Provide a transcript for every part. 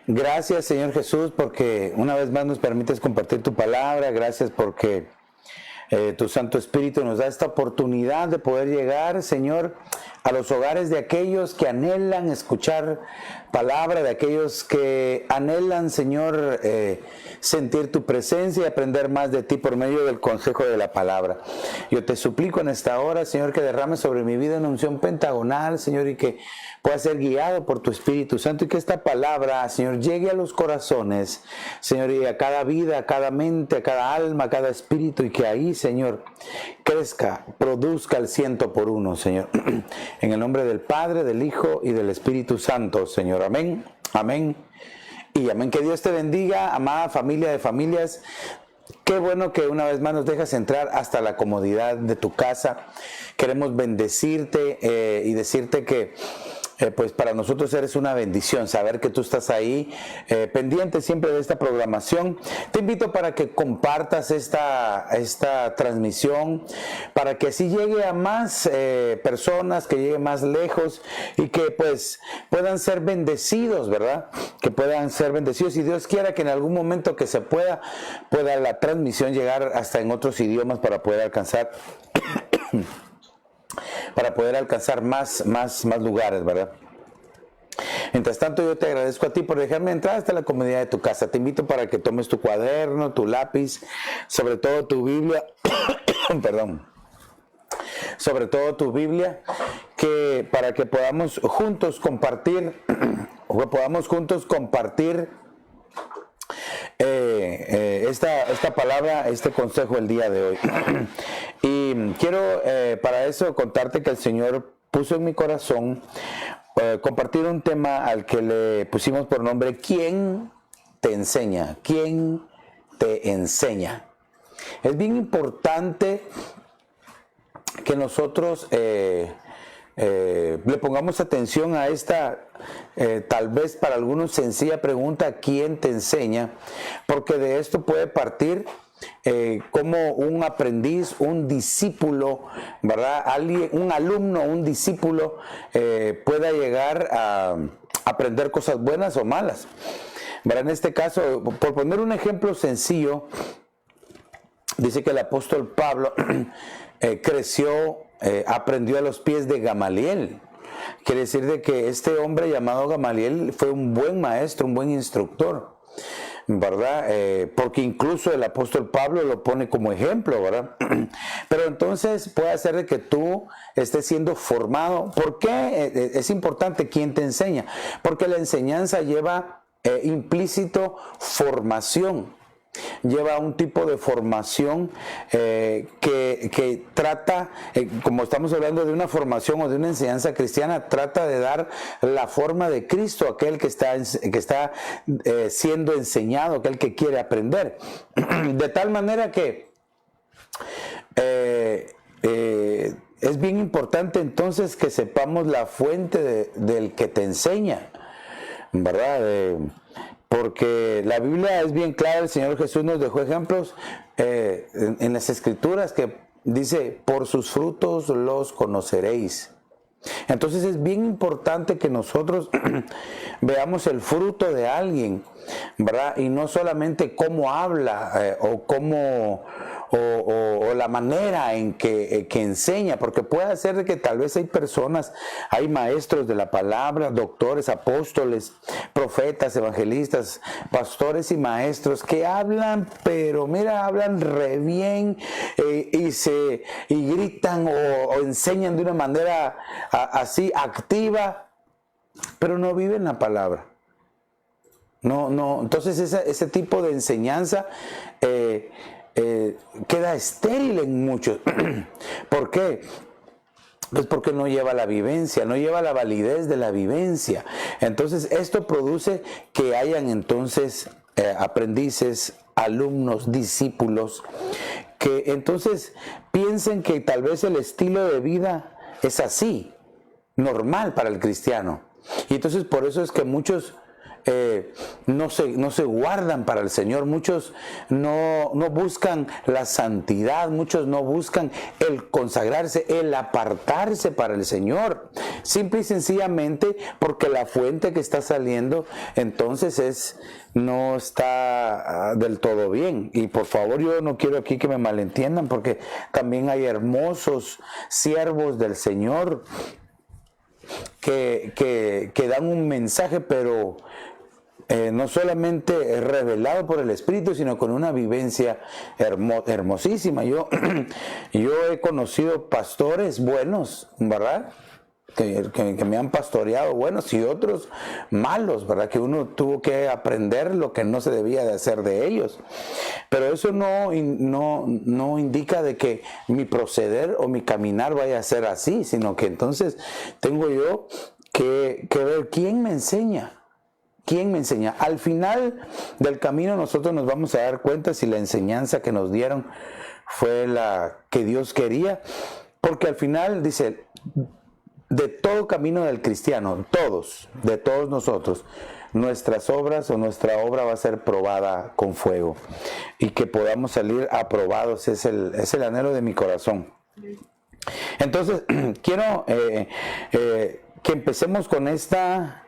Gracias, Señor Jesús, porque una vez más nos permites compartir tu palabra. Gracias porque tu Santo Espíritu nos da esta oportunidad de poder llegar, Señor, a los hogares de aquellos que anhelan escuchar palabra, de aquellos que anhelan, Señor, sentir tu presencia y aprender más de ti por medio del consejo de la palabra. Yo te suplico en esta hora, Señor, que derrames sobre mi vida una unción pentagonal, Señor, y que pueda ser guiado por tu Espíritu Santo y que esta palabra, Señor, llegue a los corazones, Señor, y a cada vida, a cada mente, a cada alma, a cada espíritu, y que ahí, Señor, crezca, produzca el 100 por 1, Señor. En el nombre del Padre, del Hijo y del Espíritu Santo, Señor. Amén, amén y amén. Que Dios te bendiga, amada familia de familias. Qué bueno que una vez más nos dejas entrar hasta la comodidad de tu casa. Queremos bendecirte y decirte que pues para nosotros eres una bendición saber que tú estás ahí pendiente siempre de esta programación. Te invito para que compartas esta transmisión, para que así llegue a más personas, que llegue más lejos y que pues puedan ser bendecidos, ¿verdad? Que puedan ser bendecidos, y Dios quiera que en algún momento que se pueda la transmisión llegar hasta en otros idiomas para poder alcanzar más lugares, ¿verdad? Mientras tanto, yo te agradezco a ti por dejarme entrar hasta la comodidad de tu casa. Te invito para que tomes tu cuaderno, tu lápiz, sobre todo tu Biblia, perdón, sobre todo tu Biblia, que para que podamos juntos compartir, esta palabra, este consejo el día de hoy. Y quiero para eso contarte que el Señor puso en mi corazón compartir un tema al que le pusimos por nombre ¿Quién te enseña? ¿Quién te enseña? Es bien importante que nosotros le pongamos atención a esta tal vez para algunos sencilla pregunta: ¿quién te enseña? Porque de esto puede partir como un aprendiz, un discípulo, ¿verdad? Un alumno, un discípulo pueda llegar a aprender cosas buenas o malas, ¿verdad? En este caso, por poner un ejemplo sencillo, dice que el apóstol Pablo aprendió a los pies de Gamaliel. Quiere decir de que este hombre llamado Gamaliel fue un buen maestro, un buen instructor, ¿verdad? Porque incluso el apóstol Pablo lo pone como ejemplo, ¿verdad? Pero entonces puede ser de que tú estés siendo formado. ¿Por qué es importante quién te enseña? Porque la enseñanza lleva implícito formación. Lleva un tipo de formación que trata, como estamos hablando de una formación o de una enseñanza cristiana, trata de dar la forma de Cristo a aquel que está siendo enseñado, aquel que quiere aprender. De tal manera que es bien importante entonces que sepamos la fuente del que te enseña, ¿verdad? Porque la Biblia es bien clara. El Señor Jesús nos dejó ejemplos en las Escrituras que dice: por sus frutos los conoceréis. Entonces es bien importante que nosotros veamos el fruto de alguien, ¿verdad? Y no solamente cómo habla o la manera en que enseña, porque puede ser de que tal vez hay maestros de la palabra, doctores, apóstoles, profetas, evangelistas, pastores y maestros que hablan, pero mira, hablan re bien y gritan o enseñan de una manera así activa, pero no viven la palabra. No, entonces ese tipo de enseñanza queda estéril en muchos. ¿Por qué? Pues porque no lleva la vivencia, no lleva la validez de la vivencia. Entonces esto produce que hayan entonces aprendices, alumnos, discípulos, que entonces piensen que tal vez el estilo de vida es así, normal para el cristiano. Y entonces por eso es que muchos no se guardan para el Señor, muchos no buscan la santidad, muchos no buscan el consagrarse, el apartarse para el Señor, simple y sencillamente porque la fuente que está saliendo entonces no está del todo bien. Y por favor, yo no quiero aquí que me malentiendan, porque también hay hermosos siervos del Señor que dan un mensaje, pero no solamente revelado por el Espíritu, sino con una vivencia hermosísima. Yo he conocido pastores buenos, ¿verdad? Que me han pastoreado, buenos, y otros malos, ¿verdad? Que uno tuvo que aprender lo que no se debía de hacer de ellos. Pero eso no indica de que mi proceder o mi caminar vaya a ser así, sino que entonces tengo yo que ver quién me enseña. ¿Quién me enseña? Al final del camino nosotros nos vamos a dar cuenta si la enseñanza que nos dieron fue la que Dios quería, porque al final dice, de todo camino del cristiano, de todos nosotros, nuestras obras o nuestra obra va a ser probada con fuego, y que podamos salir aprobados es el anhelo de mi corazón. Entonces, quiero que empecemos con esta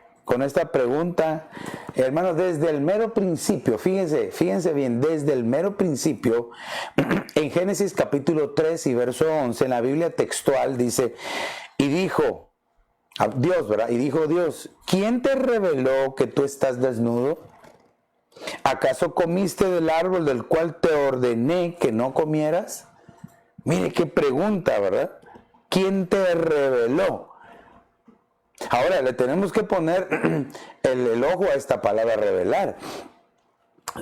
pregunta, hermanos, desde el mero principio. Fíjense bien, desde el mero principio, en Génesis capítulo 3 y verso 11, en la Biblia textual dice, y dijo Dios, ¿verdad? Y dijo Dios, ¿quién te reveló que tú estás desnudo? ¿Acaso comiste del árbol del cual te ordené que no comieras? Mire qué pregunta, ¿verdad? ¿Quién te reveló? Ahora le tenemos que poner el ojo a esta palabra revelar.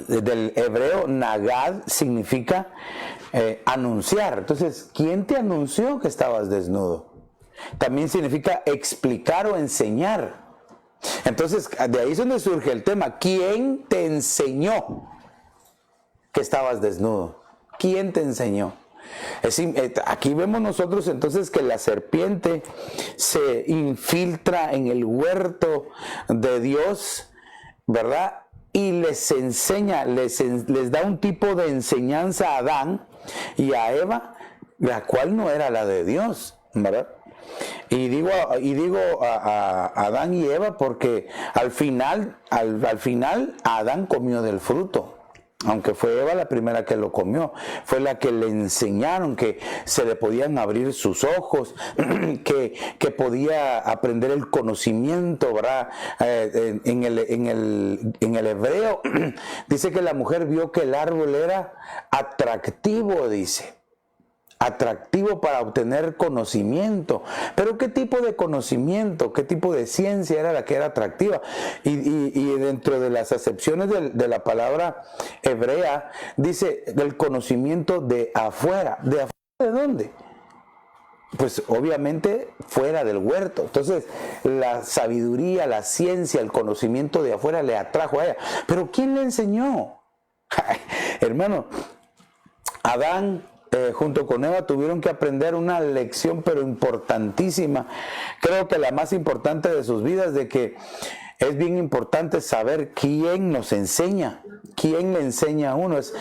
Del hebreo nagad significa anunciar. Entonces, ¿quién te anunció que estabas desnudo? También significa explicar o enseñar. Entonces, de ahí es donde surge el tema. ¿Quién te enseñó que estabas desnudo? ¿Quién te enseñó? Aquí vemos nosotros entonces que la serpiente se infiltra en el huerto de Dios, ¿verdad? Y les enseña, les da un tipo de enseñanza a Adán y a Eva, la cual no era la de Dios, ¿verdad? Y digo a Adán y Eva porque al final Adán comió del fruto. Aunque fue Eva la primera que lo comió, fue la que le enseñaron que se le podían abrir sus ojos, que podía aprender el conocimiento, ¿verdad? En el hebreo dice que la mujer vio que el árbol era atractivo, dice. Atractivo para obtener conocimiento. Pero ¿qué tipo de conocimiento, qué tipo de ciencia era la que era atractiva? Y dentro de las acepciones de la palabra hebrea, dice del conocimiento de afuera. ¿De afuera de dónde? Pues obviamente fuera del huerto. Entonces la sabiduría, la ciencia, el conocimiento de afuera le atrajo a ella. Pero ¿quién le enseñó? Hermano, Adán junto con Eva tuvieron que aprender una lección pero importantísima, creo que la más importante de sus vidas, de que es bien importante saber quién nos enseña, quién le enseña a uno. Es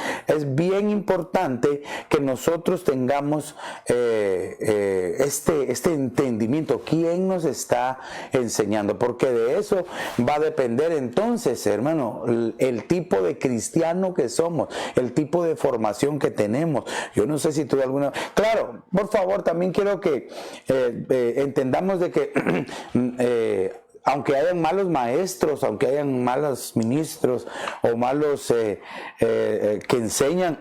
bien importante que nosotros tengamos este entendimiento, quién nos está enseñando, porque de eso va a depender entonces, hermano, el tipo de cristiano que somos, el tipo de formación que tenemos. Yo no sé si tú alguna... Claro, por favor, también quiero que entendamos de que aunque hayan malos maestros, aunque hayan malos ministros o malos que enseñan,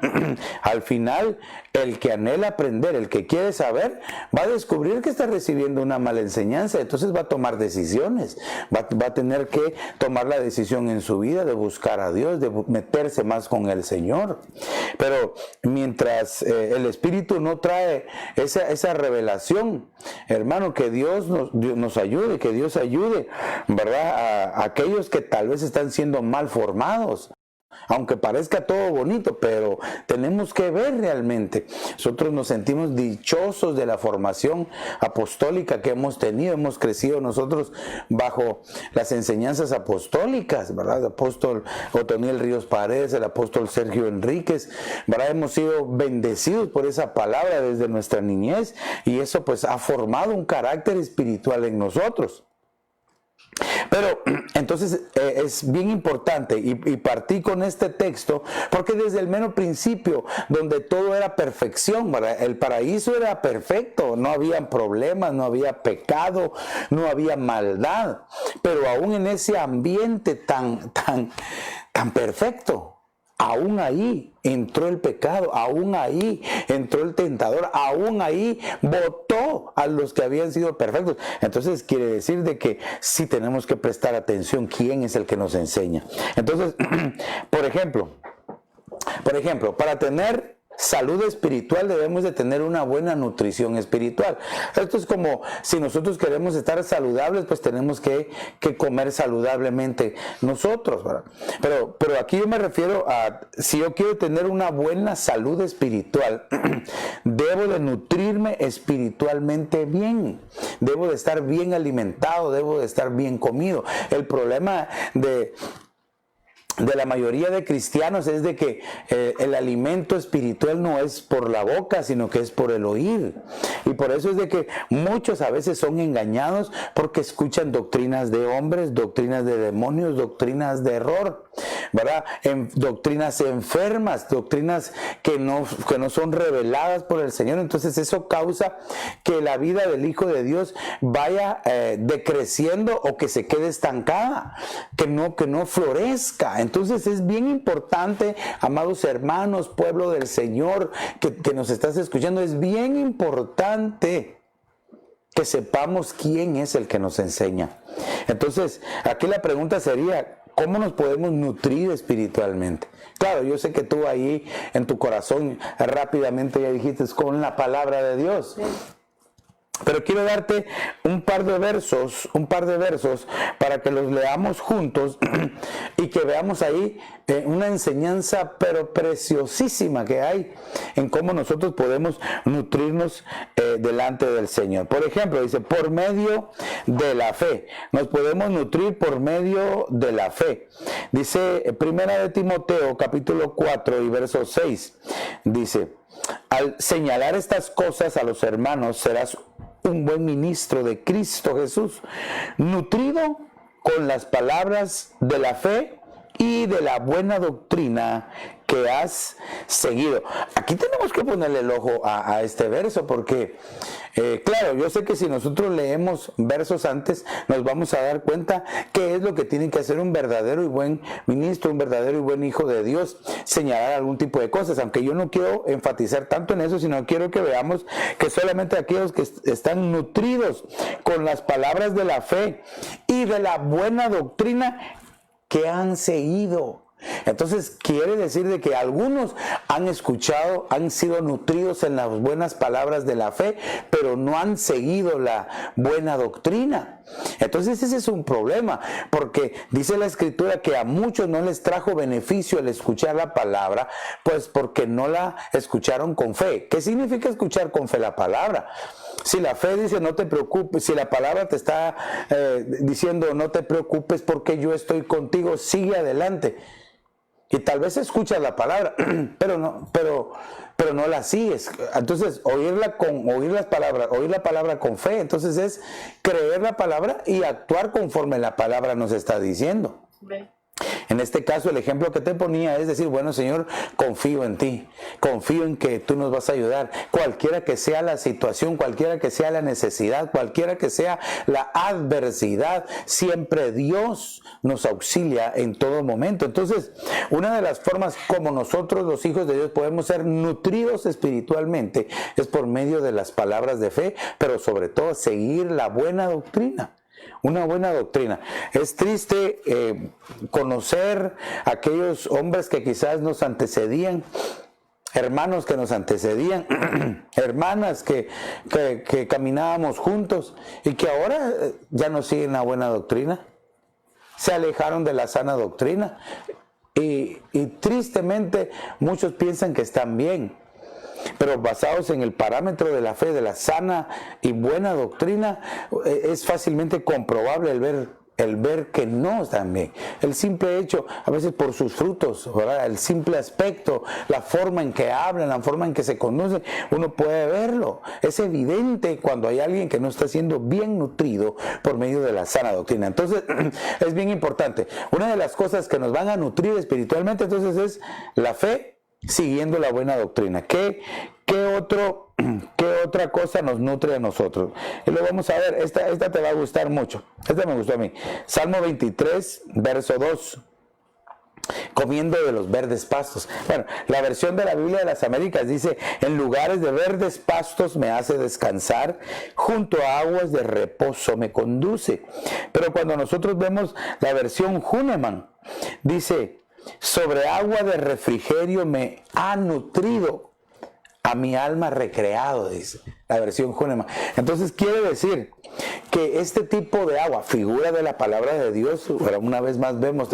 al final el que anhela aprender, el que quiere saber, va a descubrir que está recibiendo una mala enseñanza. Entonces va a tomar decisiones, va a tener que tomar la decisión en su vida de buscar a Dios, de meterse más con el Señor. Pero mientras el Espíritu no trae esa revelación, hermano, que Dios nos ayude, que Dios ayude, ¿verdad? A aquellos que tal vez están siendo mal formados. Aunque parezca todo bonito, pero tenemos que ver realmente. Nosotros nos sentimos dichosos de la formación apostólica que hemos tenido. Hemos crecido nosotros bajo las enseñanzas apostólicas, ¿verdad? El apóstol Otoniel Ríos Paredes, el apóstol Sergio Enríquez, ¿verdad? Hemos sido bendecidos por esa palabra desde nuestra niñez y eso pues ha formado un carácter espiritual en nosotros. Pero entonces es bien importante y partí con este texto porque desde el mero principio, donde todo era perfección, ¿verdad? El paraíso era perfecto, no había problemas, no había pecado, no había maldad, pero aún en ese ambiente tan perfecto, aún ahí entró el pecado, aún ahí entró el tentador, aún ahí botó a los que habían sido perfectos. Entonces quiere decir de que sí tenemos que prestar atención quién es el que nos enseña. Entonces, por ejemplo, para tener salud espiritual debemos de tener una buena nutrición espiritual. Esto es como si nosotros queremos estar saludables, pues tenemos que comer saludablemente nosotros, ¿verdad? Pero aquí yo me refiero a, si yo quiero tener una buena salud espiritual, debo de nutrirme espiritualmente bien, debo de estar bien alimentado, debo de estar bien comido. El problema de la mayoría de cristianos es de que el alimento espiritual no es por la boca, sino que es por el oír. Y por eso es de que muchos a veces son engañados porque escuchan doctrinas de hombres, doctrinas de demonios, doctrinas de error, ¿verdad? Doctrinas enfermas, doctrinas que no son reveladas por el Señor. Entonces eso causa que la vida del Hijo de Dios vaya decreciendo o que se quede estancada, que no florezca. Entonces es bien importante, amados hermanos, pueblo del Señor, que nos estás escuchando, es bien importante que sepamos quién es el que nos enseña. Entonces, aquí la pregunta sería, ¿cómo nos podemos nutrir espiritualmente? Claro, yo sé que tú ahí en tu corazón rápidamente ya dijiste, es con la palabra de Dios. Sí. Pero quiero darte un par de versos para que los leamos juntos y que veamos ahí una enseñanza pero preciosísima que hay en cómo nosotros podemos nutrirnos delante del Señor. Por ejemplo, dice, por medio de la fe. Nos podemos nutrir por medio de la fe. Dice, primera de Timoteo, capítulo 4 y verso 6, dice, al señalar estas cosas a los hermanos, serás un buen ministro de Cristo Jesús, nutrido con las palabras de la fe y de la buena doctrina que has seguido. Aquí tenemos que ponerle el ojo a este verso porque, claro, yo sé que si nosotros leemos versos antes, nos vamos a dar cuenta qué es lo que tiene que hacer un verdadero y buen ministro, un verdadero y buen hijo de Dios, señalar algún tipo de cosas, aunque yo no quiero enfatizar tanto en eso, sino quiero que veamos que solamente aquellos que están nutridos con las palabras de la fe y de la buena doctrina que han seguido. Entonces quiere decir de que algunos han escuchado, han sido nutridos en las buenas palabras de la fe, pero no han seguido la buena doctrina. Entonces ese es un problema, porque dice la Escritura que a muchos no les trajo beneficio el escuchar la palabra, pues porque no la escucharon con fe. ¿Qué significa escuchar con fe la palabra? Si la fe dice no te preocupes, si la palabra te está diciendo no te preocupes porque yo estoy contigo, sigue adelante. Y tal vez escuchas la palabra, pero no la sigues. Entonces, oír la palabra con fe, entonces es creer la palabra y actuar conforme la palabra nos está diciendo. Bien. En este caso, el ejemplo que te ponía es decir, bueno, Señor, confío en ti, confío en que tú nos vas a ayudar, cualquiera que sea la situación, cualquiera que sea la necesidad, cualquiera que sea la adversidad, siempre Dios nos auxilia en todo momento. Entonces, una de las formas como nosotros, los hijos de Dios, podemos ser nutridos espiritualmente es por medio de las palabras de fe, pero sobre todo seguir la buena doctrina. Una buena doctrina. Es triste conocer a aquellos hombres que quizás nos antecedían, hermanos que nos antecedían, hermanas que caminábamos juntos y que ahora ya no siguen la buena doctrina. Se alejaron de la sana doctrina. y tristemente muchos piensan que están bien. Pero basados en el parámetro de la fe, de la sana y buena doctrina, es fácilmente comprobable el ver que no están bien. El simple hecho, a veces por sus frutos, ¿verdad? El simple aspecto, la forma en que hablan, la forma en que se conducen, uno puede verlo. Es evidente cuando hay alguien que no está siendo bien nutrido por medio de la sana doctrina. Entonces, es bien importante. Una de las cosas que nos van a nutrir espiritualmente, entonces, es la fe siguiendo la buena doctrina. ¿Qué otra cosa nos nutre a nosotros? Y lo vamos a ver, esta te va a gustar mucho. Esta me gustó a mí. Salmo 23, verso 2. Comiendo de los verdes pastos. Bueno, la versión de la Biblia de las Américas dice: en lugares de verdes pastos me hace descansar, junto a aguas de reposo me conduce. Pero cuando nosotros vemos la versión Hünemann, dice: sobre agua de refrigerio me ha nutrido, a mi alma recreado, dice la versión Hünemann. Entonces quiere decir que este tipo de agua, figura de la palabra de Dios, una vez más vemos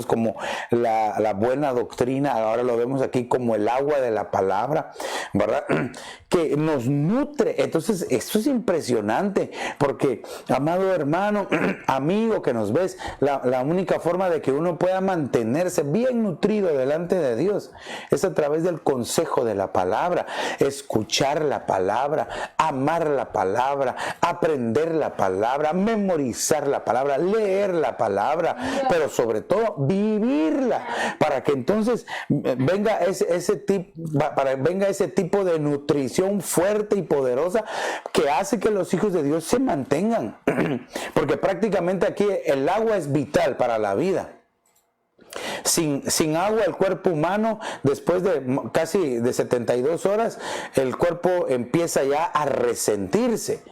como la buena doctrina, ahora lo vemos aquí como el agua de la palabra, ¿verdad? Que nos nutre. Entonces esto es impresionante, porque, amado hermano, amigo que nos ves, la única forma de que uno pueda mantenerse bien nutrido delante de Dios es a través del consejo de la palabra, escuchar la palabra, amar la palabra, aprender la palabra, memorizar la palabra, leer la palabra, pero sobre todo vivirla, para que entonces venga ese tipo de nutrición fuerte y poderosa que hace que los hijos de Dios se mantengan, porque prácticamente aquí el agua es vital para la vida. Sin agua el cuerpo humano, después de casi de 72 horas, el cuerpo empieza ya a resentirse.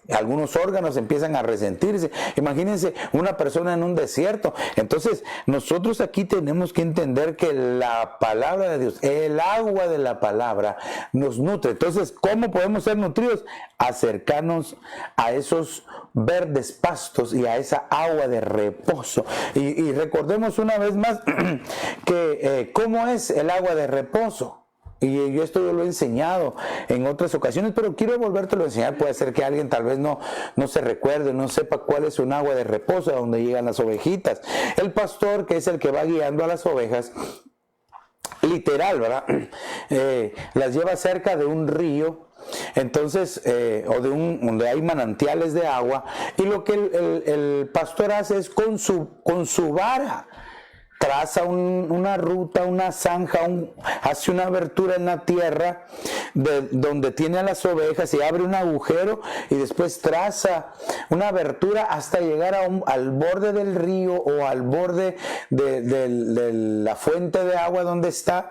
Algunos órganos empiezan a resentirse. Imagínense una persona en un desierto. Entonces nosotros aquí tenemos que entender que la palabra de Dios, el agua de la palabra, nos nutre. Entonces, ¿cómo podemos ser nutridos? Acercarnos a esos verdes pastos y a esa agua de reposo. Y recordemos una vez más que ¿cómo es el agua de reposo? Y yo esto lo he enseñado en otras ocasiones, pero quiero volvértelo a enseñar. Puede ser que alguien tal vez no se recuerde, no sepa cuál es un agua de reposo a donde llegan las ovejitas. El pastor, que es el que va guiando a las ovejas, literal, ¿verdad? Las lleva cerca de un río, entonces, o donde hay manantiales de agua, y lo que el pastor hace es con su vara traza una ruta, una zanja, hace una abertura en la tierra donde tiene a las ovejas y abre un agujero y después traza una abertura hasta llegar al borde del río o al borde de la fuente de agua donde está,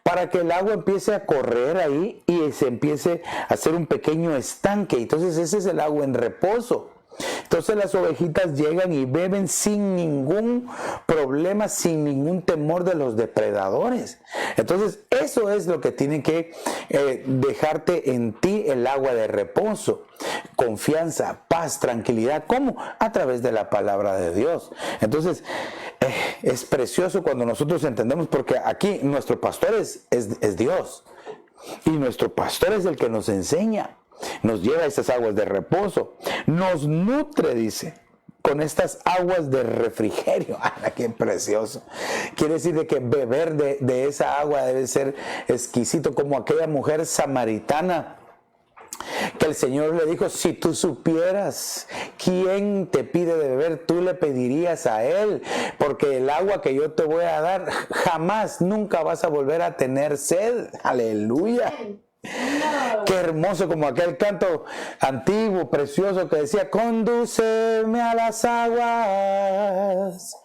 para que el agua empiece a correr ahí y se empiece a hacer un pequeño estanque. Entonces ese es el agua en reposo. Entonces las ovejitas llegan y beben sin ningún problema, sin ningún temor de los depredadores. Entonces eso es lo que tiene que dejarte en ti el agua de reposo. Confianza, paz, tranquilidad. ¿Cómo? A través de la palabra de Dios. Entonces es precioso cuando nosotros entendemos, porque aquí nuestro pastor es Dios. Y nuestro pastor es el que nos enseña. Nos lleva a esas aguas de reposo, nos nutre, dice, con estas aguas de refrigerio. ¡Ah, qué precioso! Quiere decir de que beber de esa agua debe ser exquisito, como aquella mujer samaritana que el Señor le dijo: si tú supieras quién te pide de beber, tú le pedirías a Él, porque el agua que yo te voy a dar, jamás, nunca vas a volver a tener sed. ¡Aleluya! Qué hermoso, como aquel canto antiguo, precioso, que decía: condúceme a las aguas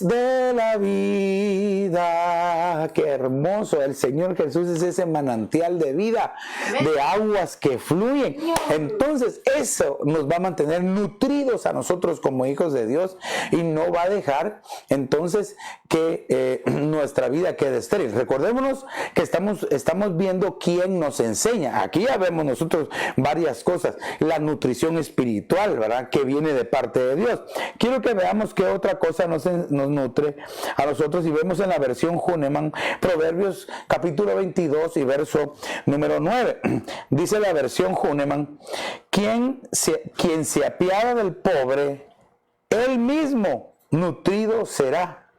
de la vida, qué hermoso. El Señor Jesús es ese manantial de vida, de aguas que fluyen. Entonces eso nos va a mantener nutridos a nosotros como hijos de Dios y no va a dejar entonces que nuestra vida quede estéril. Recordémonos que estamos viendo quién nos enseña. Aquí ya vemos nosotros varias cosas. La nutrición espiritual, ¿verdad? Que viene de parte de Dios. Quiero que veamos qué otra cosa nos nutre a nosotros y vemos en la versión Hahnemann, Proverbios capítulo 22 y verso número 9. Dice la versión Hahnemann: quien se apiada del pobre, él mismo nutrido será,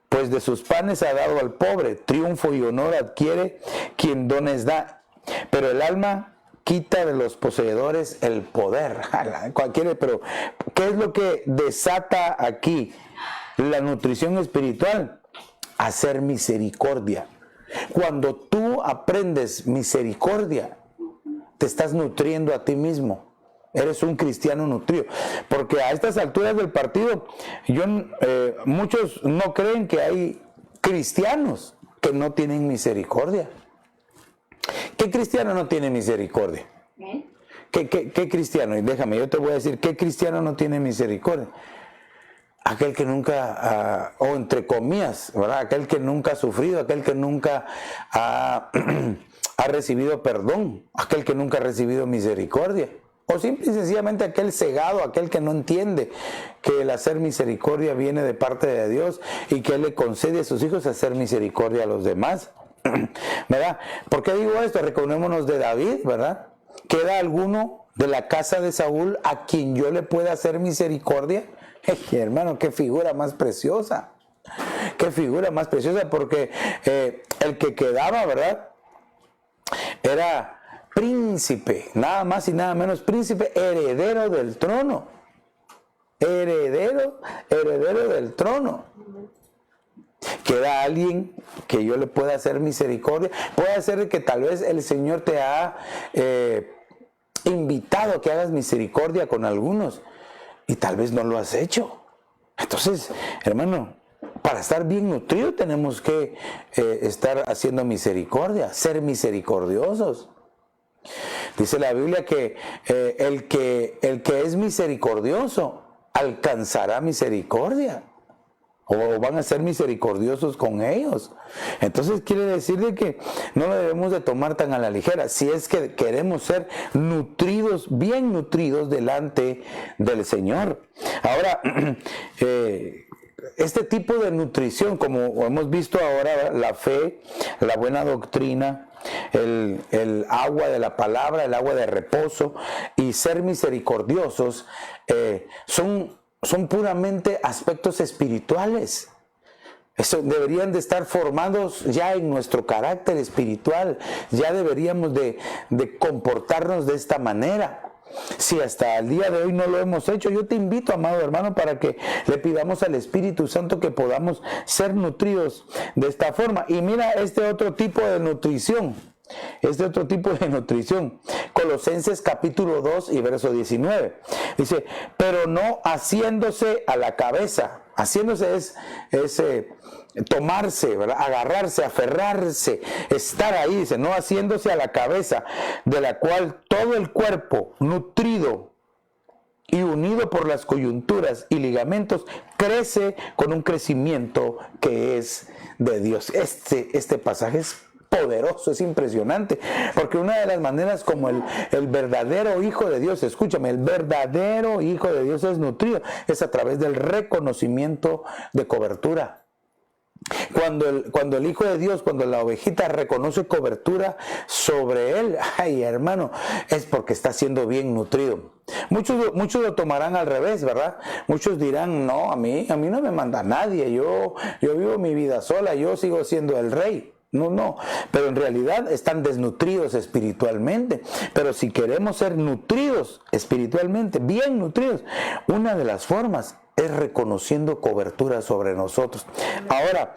pues de sus panes ha dado al pobre. Triunfo y honor adquiere quien dones da, pero el alma quita de los poseedores el poder. Pero ¿qué es lo que desata aquí la nutrición espiritual? Hacer misericordia. Cuando tú aprendes misericordia, te estás nutriendo a ti mismo. Eres un cristiano nutrido. Porque a estas alturas del partido, muchos no creen que hay cristianos que no tienen misericordia. ¿Qué cristiano no tiene misericordia? ¿Qué cristiano? Y déjame, yo te voy a decir, ¿qué cristiano no tiene misericordia? Aquel que nunca, o entre comillas, ¿verdad? Aquel que nunca ha sufrido, aquel que nunca ha recibido perdón, aquel que nunca ha recibido misericordia. O simple y sencillamente aquel cegado, aquel que no entiende que el hacer misericordia viene de parte de Dios y que Él le concede a sus hijos hacer misericordia a los demás. ¿Verdad? ¿Por qué digo esto? Recordémonos de David, ¿verdad? ¿Queda alguno de la casa de Saúl a quien yo le pueda hacer misericordia? Hermano, qué figura más preciosa. Qué figura más preciosa, porque el que quedaba, ¿verdad? Era príncipe, nada más y nada menos, príncipe heredero del trono. Heredero del trono. Queda alguien que yo le pueda hacer misericordia. Puede ser que tal vez el Señor te ha invitado a que hagas misericordia con algunos y tal vez no lo has hecho. Entonces, hermano, para estar bien nutrido tenemos que estar haciendo misericordia, ser misericordiosos. Dice la Biblia que el que es misericordioso alcanzará misericordia, o van a ser misericordiosos con ellos. Entonces quiere decir que no lo debemos de tomar tan a la ligera, si es que queremos ser nutridos, bien nutridos delante del Señor. Ahora, este tipo de nutrición, como hemos visto ahora, la fe, la buena doctrina, el agua de la palabra, el agua de reposo y ser misericordiosos, son puramente aspectos espirituales. Eso deberían de estar formados ya en nuestro carácter espiritual. Ya deberíamos de comportarnos de esta manera. Si hasta el día de hoy no lo hemos hecho, yo te invito, amado hermano, para que le pidamos al Espíritu Santo que podamos ser nutridos de esta forma. Y mira este otro tipo de nutrición. Colosenses capítulo 2 y verso 19. Dice, pero no haciéndose a la cabeza. Haciéndose es tomarse, ¿verdad? Agarrarse, aferrarse, estar ahí. Dice, no haciéndose a la cabeza, de la cual todo el cuerpo, nutrido y unido por las coyunturas y ligamentos, crece con un crecimiento que es de Dios. Este pasaje es poderoso, es impresionante, porque una de las maneras como el verdadero Hijo de Dios, escúchame, el verdadero Hijo de Dios es nutrido, es a través del reconocimiento de cobertura. Cuando el Hijo de Dios, cuando la ovejita reconoce cobertura sobre él, ay hermano, es porque está siendo bien nutrido. Muchos lo tomarán al revés, ¿verdad? Muchos dirán, no, a mí no me manda nadie, yo vivo mi vida sola, yo sigo siendo el rey. No, pero en realidad están desnutridos espiritualmente. Pero si queremos ser nutridos espiritualmente, bien nutridos, una de las formas es reconociendo cobertura sobre nosotros. Ahora,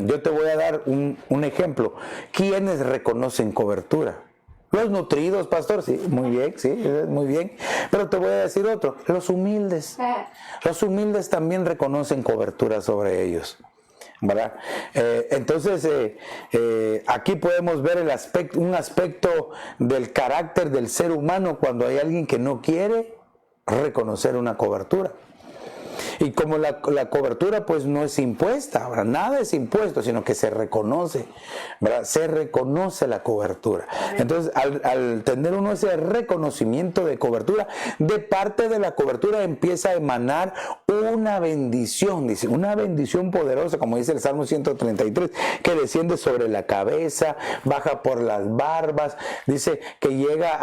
yo te voy a dar un ejemplo. ¿Quiénes reconocen cobertura? Los nutridos, pastor, sí, muy bien. Pero te voy a decir otro, los humildes. Los humildes también reconocen cobertura sobre ellos. ¿verdad? Entonces, aquí podemos ver un aspecto del carácter del ser humano cuando hay alguien que no quiere reconocer una cobertura. Y como la cobertura pues no es impuesta, ¿verdad? Nada es impuesto, sino que se reconoce, ¿verdad? Se reconoce la cobertura. Entonces, al tener uno ese reconocimiento de cobertura, de parte de la cobertura empieza a emanar una bendición, dice, una bendición poderosa, como dice el Salmo 133, que desciende sobre la cabeza, baja por las barbas, dice que llega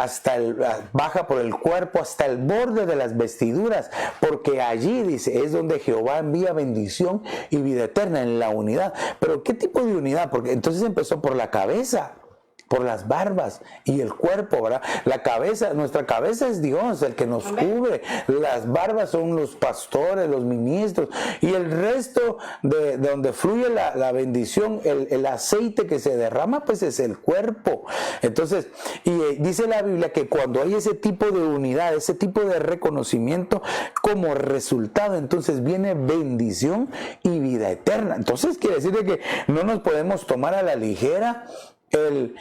baja por el cuerpo hasta el borde de las vestiduras, porque allí, dice, es donde Jehová envía bendición y vida eterna, en la unidad. Pero ¿qué tipo de unidad? Porque entonces empezó por la cabeza, por las barbas y el cuerpo, ¿verdad? La cabeza, nuestra cabeza es Dios, el que nos cubre. Las barbas son los pastores, los ministros, y el resto de donde fluye la bendición, el aceite que se derrama, pues es el cuerpo. Entonces, dice la Biblia que cuando hay ese tipo de unidad, ese tipo de reconocimiento, como resultado, entonces viene bendición y vida eterna. Entonces quiere decir que no nos podemos tomar a la ligera el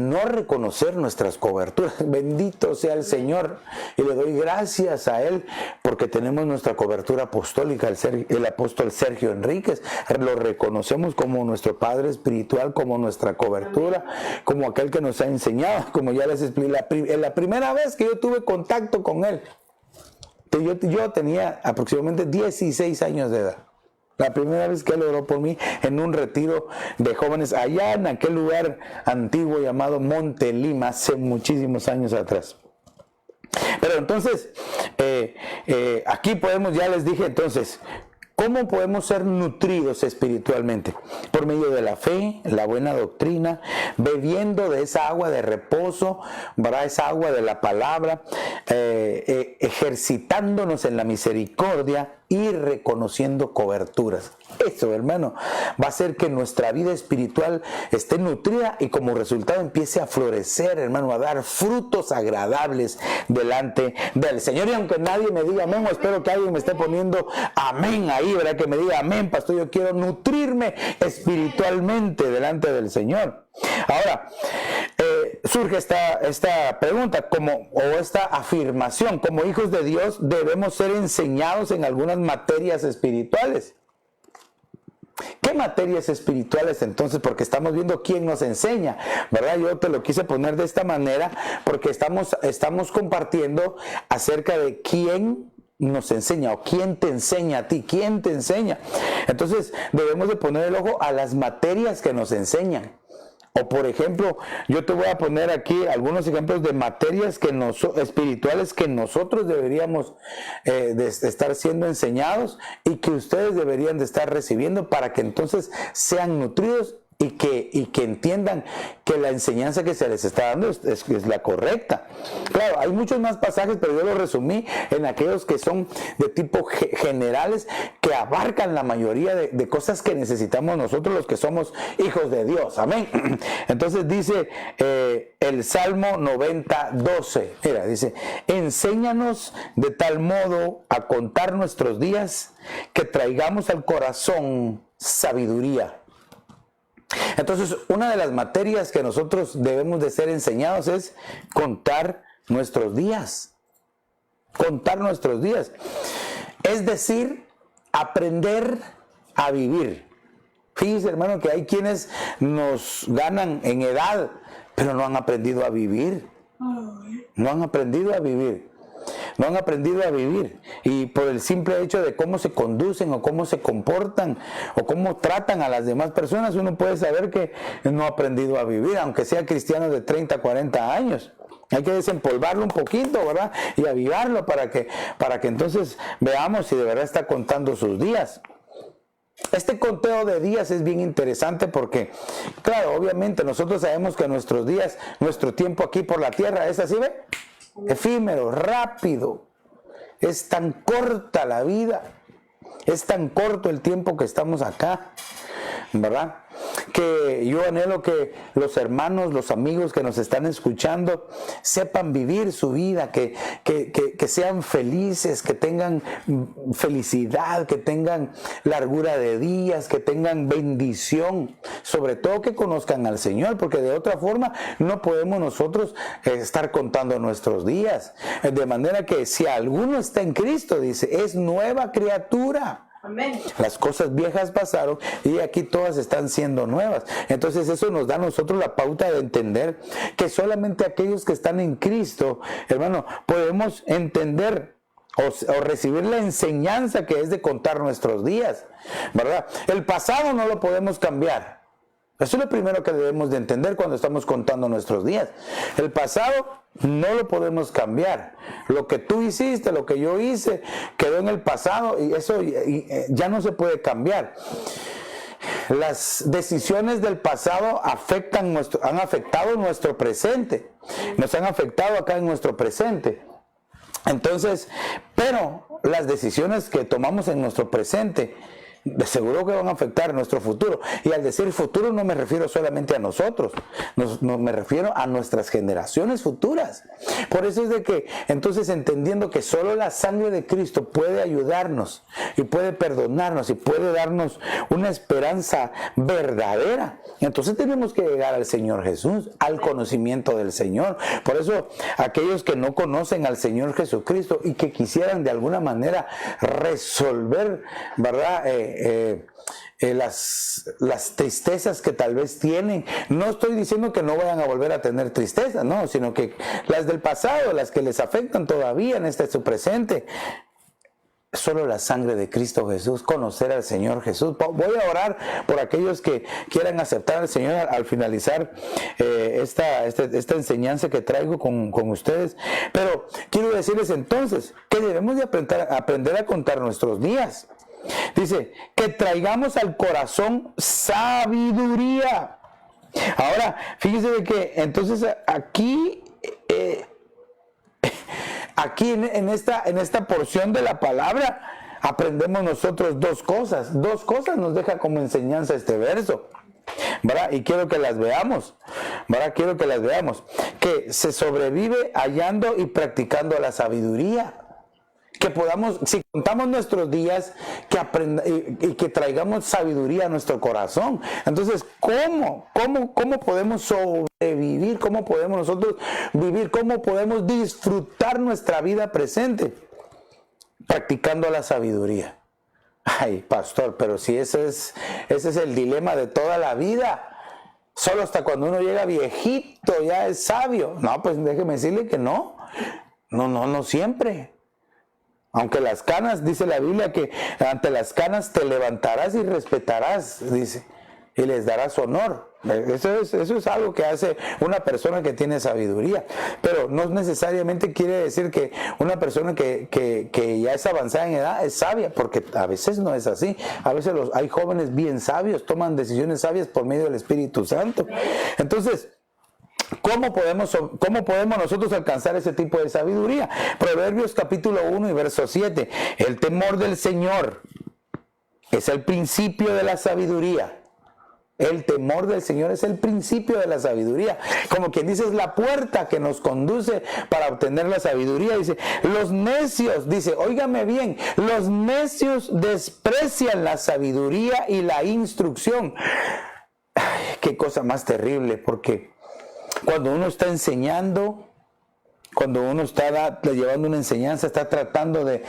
no reconocer nuestras coberturas. Bendito sea el Señor, y le doy gracias a Él porque tenemos nuestra cobertura apostólica. El apóstol Sergio Enríquez lo reconocemos como nuestro Padre espiritual, como nuestra cobertura, como aquel que nos ha enseñado, como ya les expliqué. La primera vez que yo tuve contacto con él, yo tenía aproximadamente 16 años de edad. La primera vez que él oró por mí en un retiro de jóvenes allá en aquel lugar antiguo llamado Monte Lima, hace muchísimos años atrás. Pero entonces, aquí podemos, ya les dije entonces, ¿cómo podemos ser nutridos espiritualmente? Por medio de la fe, la buena doctrina, bebiendo de esa agua de reposo, ¿verdad? Esa agua de la palabra, ejercitándonos en la misericordia y reconociendo coberturas. Eso, hermano, va a hacer que nuestra vida espiritual esté nutrida y como resultado empiece a florecer, hermano, a dar frutos agradables delante del Señor. Y aunque nadie me diga amén, o espero que alguien me esté poniendo amén ahí, ¿verdad? Que me diga amén, pastor, yo quiero nutrirme espiritualmente delante del Señor. Ahora, surge esta pregunta, o esta afirmación: como hijos de Dios debemos ser enseñados en algunas materias espirituales. ¿Qué materias espirituales entonces? Porque estamos viendo quién nos enseña, ¿verdad? Yo te lo quise poner de esta manera porque estamos compartiendo acerca de quién nos enseña, o quién te enseña a ti, quién te enseña. Entonces debemos de poner el ojo a las materias que nos enseñan. O por ejemplo, yo te voy a poner aquí algunos ejemplos de materias espirituales que nosotros deberíamos de estar siendo enseñados y que ustedes deberían de estar recibiendo para que entonces sean nutridos y que entiendan que la enseñanza que se les está dando es la correcta. Claro, hay muchos más pasajes, pero yo los resumí en aquellos que son de tipo generales, que abarcan la mayoría de cosas que necesitamos nosotros los que somos hijos de Dios. Amén. Entonces dice el Salmo 90:12. Mira, dice: enséñanos de tal modo a contar nuestros días que traigamos al corazón sabiduría. Entonces, una de las materias que nosotros debemos de ser enseñados es contar nuestros días. Contar nuestros días. Es decir, aprender a vivir. Fíjese, hermano, que hay quienes nos ganan en edad, pero no han aprendido a vivir. No han aprendido a vivir. No han aprendido a vivir, y por el simple hecho de cómo se conducen o cómo se comportan o cómo tratan a las demás personas, uno puede saber que no ha aprendido a vivir, aunque sea cristiano de 30, 40 años. Hay que desempolvarlo un poquito, ¿verdad? Y avivarlo para que entonces veamos si de verdad está contando sus días. Este conteo de días es bien interesante porque, claro, obviamente nosotros sabemos que nuestros días, nuestro tiempo aquí por la tierra es así, ¿ve? Efímero, rápido. Es tan corta la vida, es tan corto el tiempo que estamos acá. ¿verdad? Que yo anhelo que los hermanos, los amigos que nos están escuchando sepan vivir su vida, que sean felices, que tengan felicidad, que tengan largura de días, que tengan bendición, sobre todo que conozcan al Señor, porque de otra forma no podemos nosotros estar contando nuestros días. De manera que si alguno está en Cristo, dice, es nueva criatura. Amén. Las cosas viejas pasaron y aquí todas están siendo nuevas. Entonces eso nos da a nosotros la pauta de entender que solamente aquellos que están en Cristo, hermano, podemos entender o recibir la enseñanza que es de contar nuestros días, ¿verdad? El pasado no lo podemos cambiar. Eso es lo primero que debemos de entender cuando estamos contando nuestros días. El pasado no lo podemos cambiar. Lo que tú hiciste, lo que yo hice, quedó en el pasado y eso ya no se puede cambiar. Las decisiones del pasado han afectado nuestro presente. Nos han afectado acá en nuestro presente. Entonces, pero las decisiones que tomamos en nuestro presente de seguro que van a afectar nuestro futuro. Y al decir futuro no me refiero solamente a nosotros, no me refiero a nuestras generaciones futuras. Por eso es de que, entonces, entendiendo que solo la sangre de Cristo puede ayudarnos y puede perdonarnos y puede darnos una esperanza verdadera, entonces tenemos que llegar al Señor Jesús, al conocimiento del Señor. Por eso aquellos que no conocen al Señor Jesucristo y que quisieran de alguna manera resolver, ¿verdad?, las tristezas que tal vez tienen. No estoy diciendo que no vayan a volver a tener tristeza, no, sino que las del pasado, las que les afectan todavía en su presente. Solo la sangre de Cristo Jesús, conocer al Señor Jesús. Voy a orar por aquellos que quieran aceptar al Señor al finalizar esta enseñanza que traigo con ustedes. Pero quiero decirles entonces que debemos de aprender a contar nuestros días. Dice, que traigamos al corazón sabiduría. Ahora, fíjese de que entonces aquí en esta porción de la palabra aprendemos nosotros dos cosas nos deja como enseñanza este verso, ¿verdad? Y quiero que las veamos, ¿verdad? Que se sobrevive hallando y practicando la sabiduría. Que podamos, si contamos nuestros días, que traigamos sabiduría a nuestro corazón. Entonces, ¿cómo podemos sobrevivir? ¿Cómo podemos nosotros vivir? ¿Cómo podemos disfrutar nuestra vida presente? Practicando la sabiduría. Ay, pastor, pero si ese es el dilema de toda la vida. Solo hasta cuando uno llega viejito ya es sabio. No, pues déjeme decirle que no. No siempre. Aunque las canas, dice la Biblia, que ante las canas te levantarás y respetarás, dice, y les darás honor. Eso es algo que hace una persona que tiene sabiduría. Pero no necesariamente quiere decir que una persona que ya es avanzada en edad es sabia, porque a veces no es así. A veces hay jóvenes bien sabios, toman decisiones sabias por medio del Espíritu Santo. Entonces, ¿cómo podemos nosotros alcanzar ese tipo de sabiduría? Proverbios capítulo 1 y verso 7. El temor del Señor es el principio de la sabiduría. El temor del Señor es el principio de la sabiduría. Como quien dice, es la puerta que nos conduce para obtener la sabiduría. Dice, los necios, dice, óigame bien, los necios desprecian la sabiduría y la instrucción. Ay, qué cosa más terrible, porque cuando uno está enseñando, cuando uno está llevando una enseñanza, está tratando de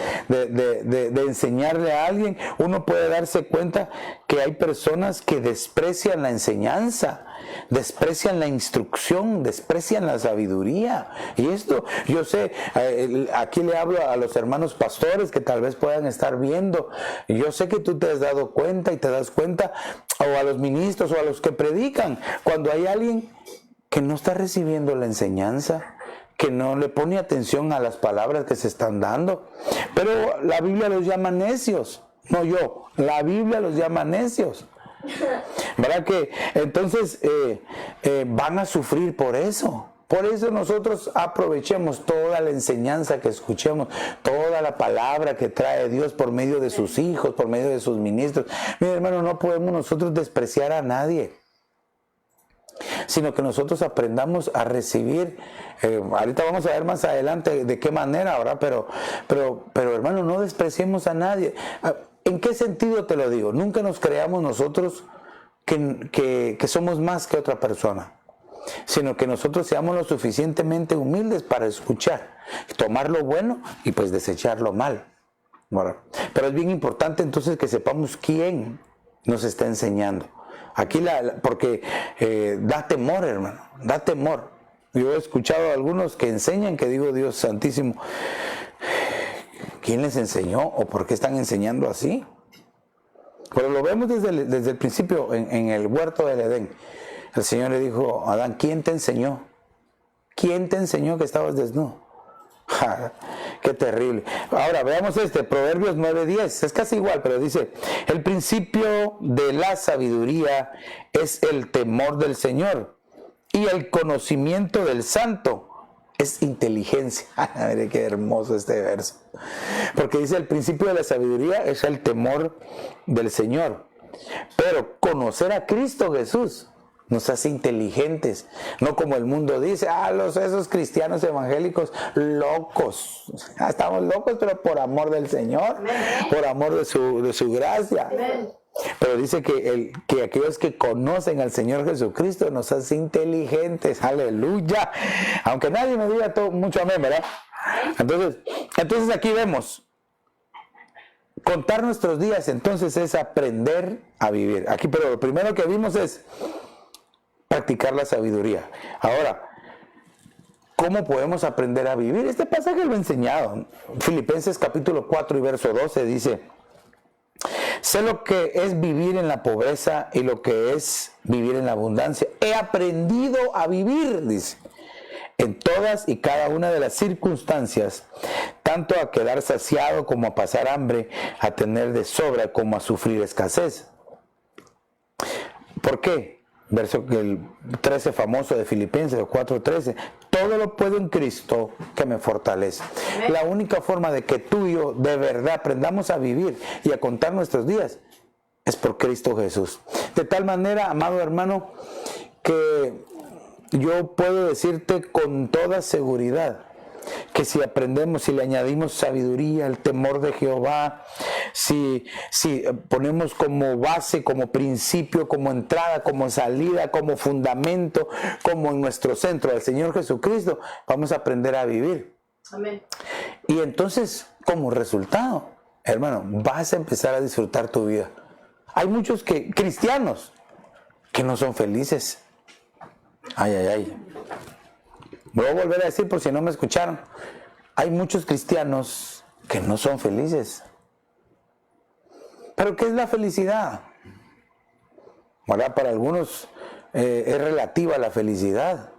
enseñarle a alguien, uno puede darse cuenta que hay personas que desprecian la enseñanza, desprecian la instrucción, desprecian la sabiduría. Y esto, yo sé, aquí le hablo a los hermanos pastores que tal vez puedan estar viendo. Yo sé que tú te has dado cuenta y te das cuenta, o a los ministros o a los que predican, cuando hay alguien que no está recibiendo la enseñanza, que no le pone atención a las palabras que se están dando. Pero la Biblia los llama necios, no yo, la Biblia los llama necios. ¿Verdad que entonces van a sufrir por eso? Por eso nosotros aprovechemos toda la enseñanza que escuchemos, toda la palabra que trae Dios por medio de sus hijos, por medio de sus ministros. Mira, hermano, no podemos nosotros despreciar a nadie, sino que nosotros aprendamos a recibir. Ahorita vamos a ver más adelante de qué manera, ¿verdad? Pero hermano, no despreciemos a nadie. ¿En qué sentido te lo digo? Nunca nos creamos nosotros que somos más que otra persona, sino que nosotros seamos lo suficientemente humildes para escuchar, tomar lo bueno y pues desechar lo mal. Bueno, pero es bien importante entonces que sepamos quién nos está enseñando. Aquí porque da temor, hermano, da temor. Yo he escuchado a algunos que enseñan, que digo, Dios santísimo, ¿quién les enseñó o por qué están enseñando así? Pero lo vemos desde el principio en el huerto del Edén. El Señor le dijo a Adán, ¿quién te enseñó? ¿Quién te enseñó que estabas desnudo? ¡Ja! ¡Qué terrible! Ahora veamos Proverbios 9:10. Es casi igual, pero dice, el principio de la sabiduría es el temor del Señor, y el conocimiento del santo es inteligencia. Mire qué hermoso este verso. Porque dice, el principio de la sabiduría es el temor del Señor. Pero conocer a Cristo Jesús nos hace inteligentes, no como el mundo dice, esos cristianos evangélicos locos. Estamos locos, pero por amor del Señor, por amor de su gracia. Pero dice que aquellos que conocen al Señor Jesucristo nos hace inteligentes. Aleluya. Aunque nadie me diga mucho amén, ¿verdad? Entonces aquí vemos, contar nuestros días entonces es aprender a vivir. Aquí, pero lo primero que vimos es practicar la sabiduría. Ahora, ¿cómo podemos aprender a vivir? Este pasaje lo he enseñado. Filipenses capítulo 4 y verso 12 dice, sé lo que es vivir en la pobreza y lo que es vivir en la abundancia. He aprendido a vivir, dice, en todas y cada una de las circunstancias, tanto a quedar saciado como a pasar hambre, a tener de sobra como a sufrir escasez. ¿Por qué? Verso el 13 famoso de Filipenses 4:13, todo lo puedo en Cristo que me fortalece. Amén. La única forma de que tú y yo de verdad aprendamos a vivir y a contar nuestros días es por Cristo Jesús. De tal manera, amado hermano, que yo puedo decirte con toda seguridad que si aprendemos, si le añadimos sabiduría, el temor de Jehová, si ponemos como base, como principio, como entrada, como salida, como fundamento, como en nuestro centro al Señor Jesucristo, vamos a aprender a vivir. Amén. Y entonces, como resultado, hermano, vas a empezar a disfrutar tu vida. Hay muchos cristianos que no son felices. Ay. Voy a volver a decir por si no me escucharon. Hay muchos cristianos que no son felices. ¿Pero qué es la felicidad? ¿Verdad? Para algunos es relativa la felicidad.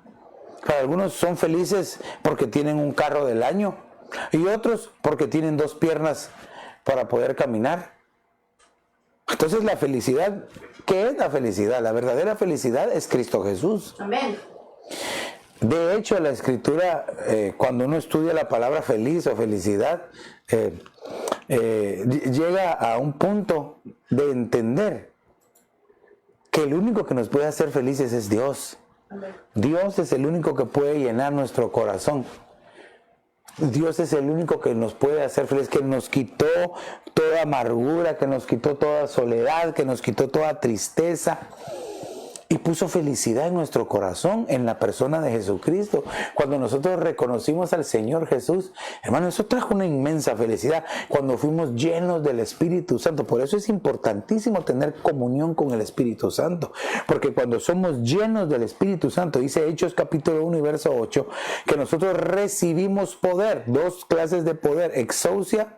Para algunos son felices porque tienen un carro del año y otros porque tienen 2 piernas para poder caminar. Entonces la felicidad, ¿qué es la felicidad? La verdadera felicidad es Cristo Jesús. Amén. De hecho, la Escritura, cuando uno estudia la palabra feliz o felicidad, llega a un punto de entender que el único que nos puede hacer felices es Dios. Amén. Dios es el único que puede llenar nuestro corazón. Dios es el único que nos puede hacer felices, que nos quitó toda amargura, que nos quitó toda soledad, que nos quitó toda tristeza. Y puso felicidad en nuestro corazón, en la persona de Jesucristo. Cuando nosotros reconocimos al Señor Jesús, hermano, eso trajo una inmensa felicidad. Cuando fuimos llenos del Espíritu Santo. Por eso es importantísimo tener comunión con el Espíritu Santo. Porque cuando somos llenos del Espíritu Santo, dice Hechos capítulo 1 y verso 8, que nosotros recibimos poder, 2 clases de poder, exousia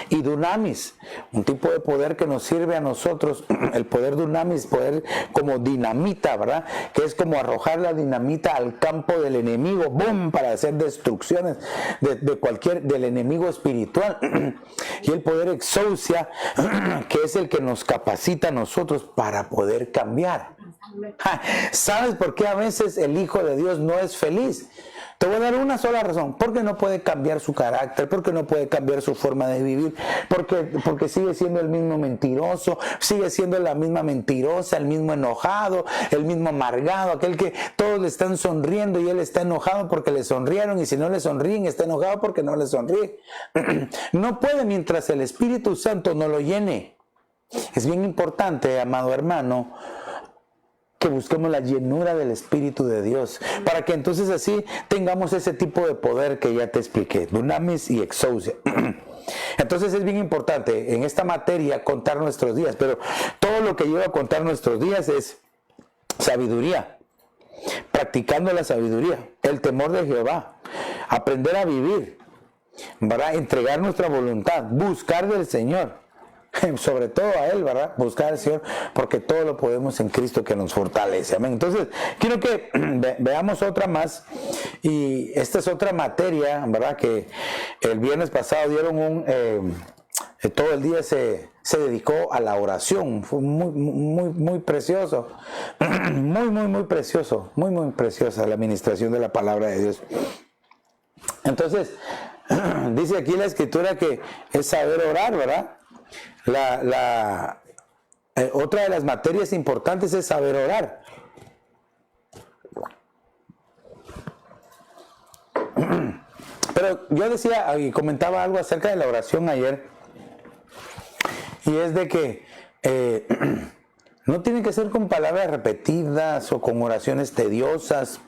y dunamis, un tipo de poder que nos sirve a nosotros. El poder dunamis, poder como dinamita, ¿verdad? Que es como arrojar la dinamita al campo del enemigo, ¡boom!, para hacer destrucciones del enemigo espiritual. Y el poder exousia, que es el que nos capacita a nosotros para poder cambiar. ¿Sabes por qué a veces el Hijo de Dios no es feliz? Te voy a dar una sola razón, porque no puede cambiar su carácter, porque no puede cambiar su forma de vivir, porque sigue siendo el mismo mentiroso, sigue siendo la misma mentirosa, el mismo enojado, el mismo amargado, aquel que todos le están sonriendo y él está enojado porque le sonrieron, y si no le sonríen está enojado porque no le sonríe. No puede mientras el Espíritu Santo no lo llene. Es bien importante, amado hermano, que busquemos la llenura del Espíritu de Dios, para que entonces así tengamos ese tipo de poder que ya te expliqué, dunamis y exousia. Entonces es bien importante en esta materia contar nuestros días, pero todo lo que lleva a contar nuestros días es sabiduría, practicando la sabiduría, el temor de Jehová, aprender a vivir, ¿verdad? Entregar nuestra voluntad, buscar del Señor. Sobre todo a Él, ¿verdad? Buscar al Señor, porque todo lo podemos en Cristo que nos fortalece. Amén. Entonces, quiero que veamos otra más, y esta es otra materia, ¿verdad? Que el viernes pasado dieron todo el día se dedicó a la oración. Fue muy precioso, muy precioso, muy preciosa la administración de la palabra de Dios. Entonces, dice aquí la Escritura que es saber orar, ¿verdad? Otra de las materias importantes es saber orar. Pero yo decía y comentaba algo acerca de la oración ayer, y es de que no tiene que ser con palabras repetidas o con oraciones tediosas,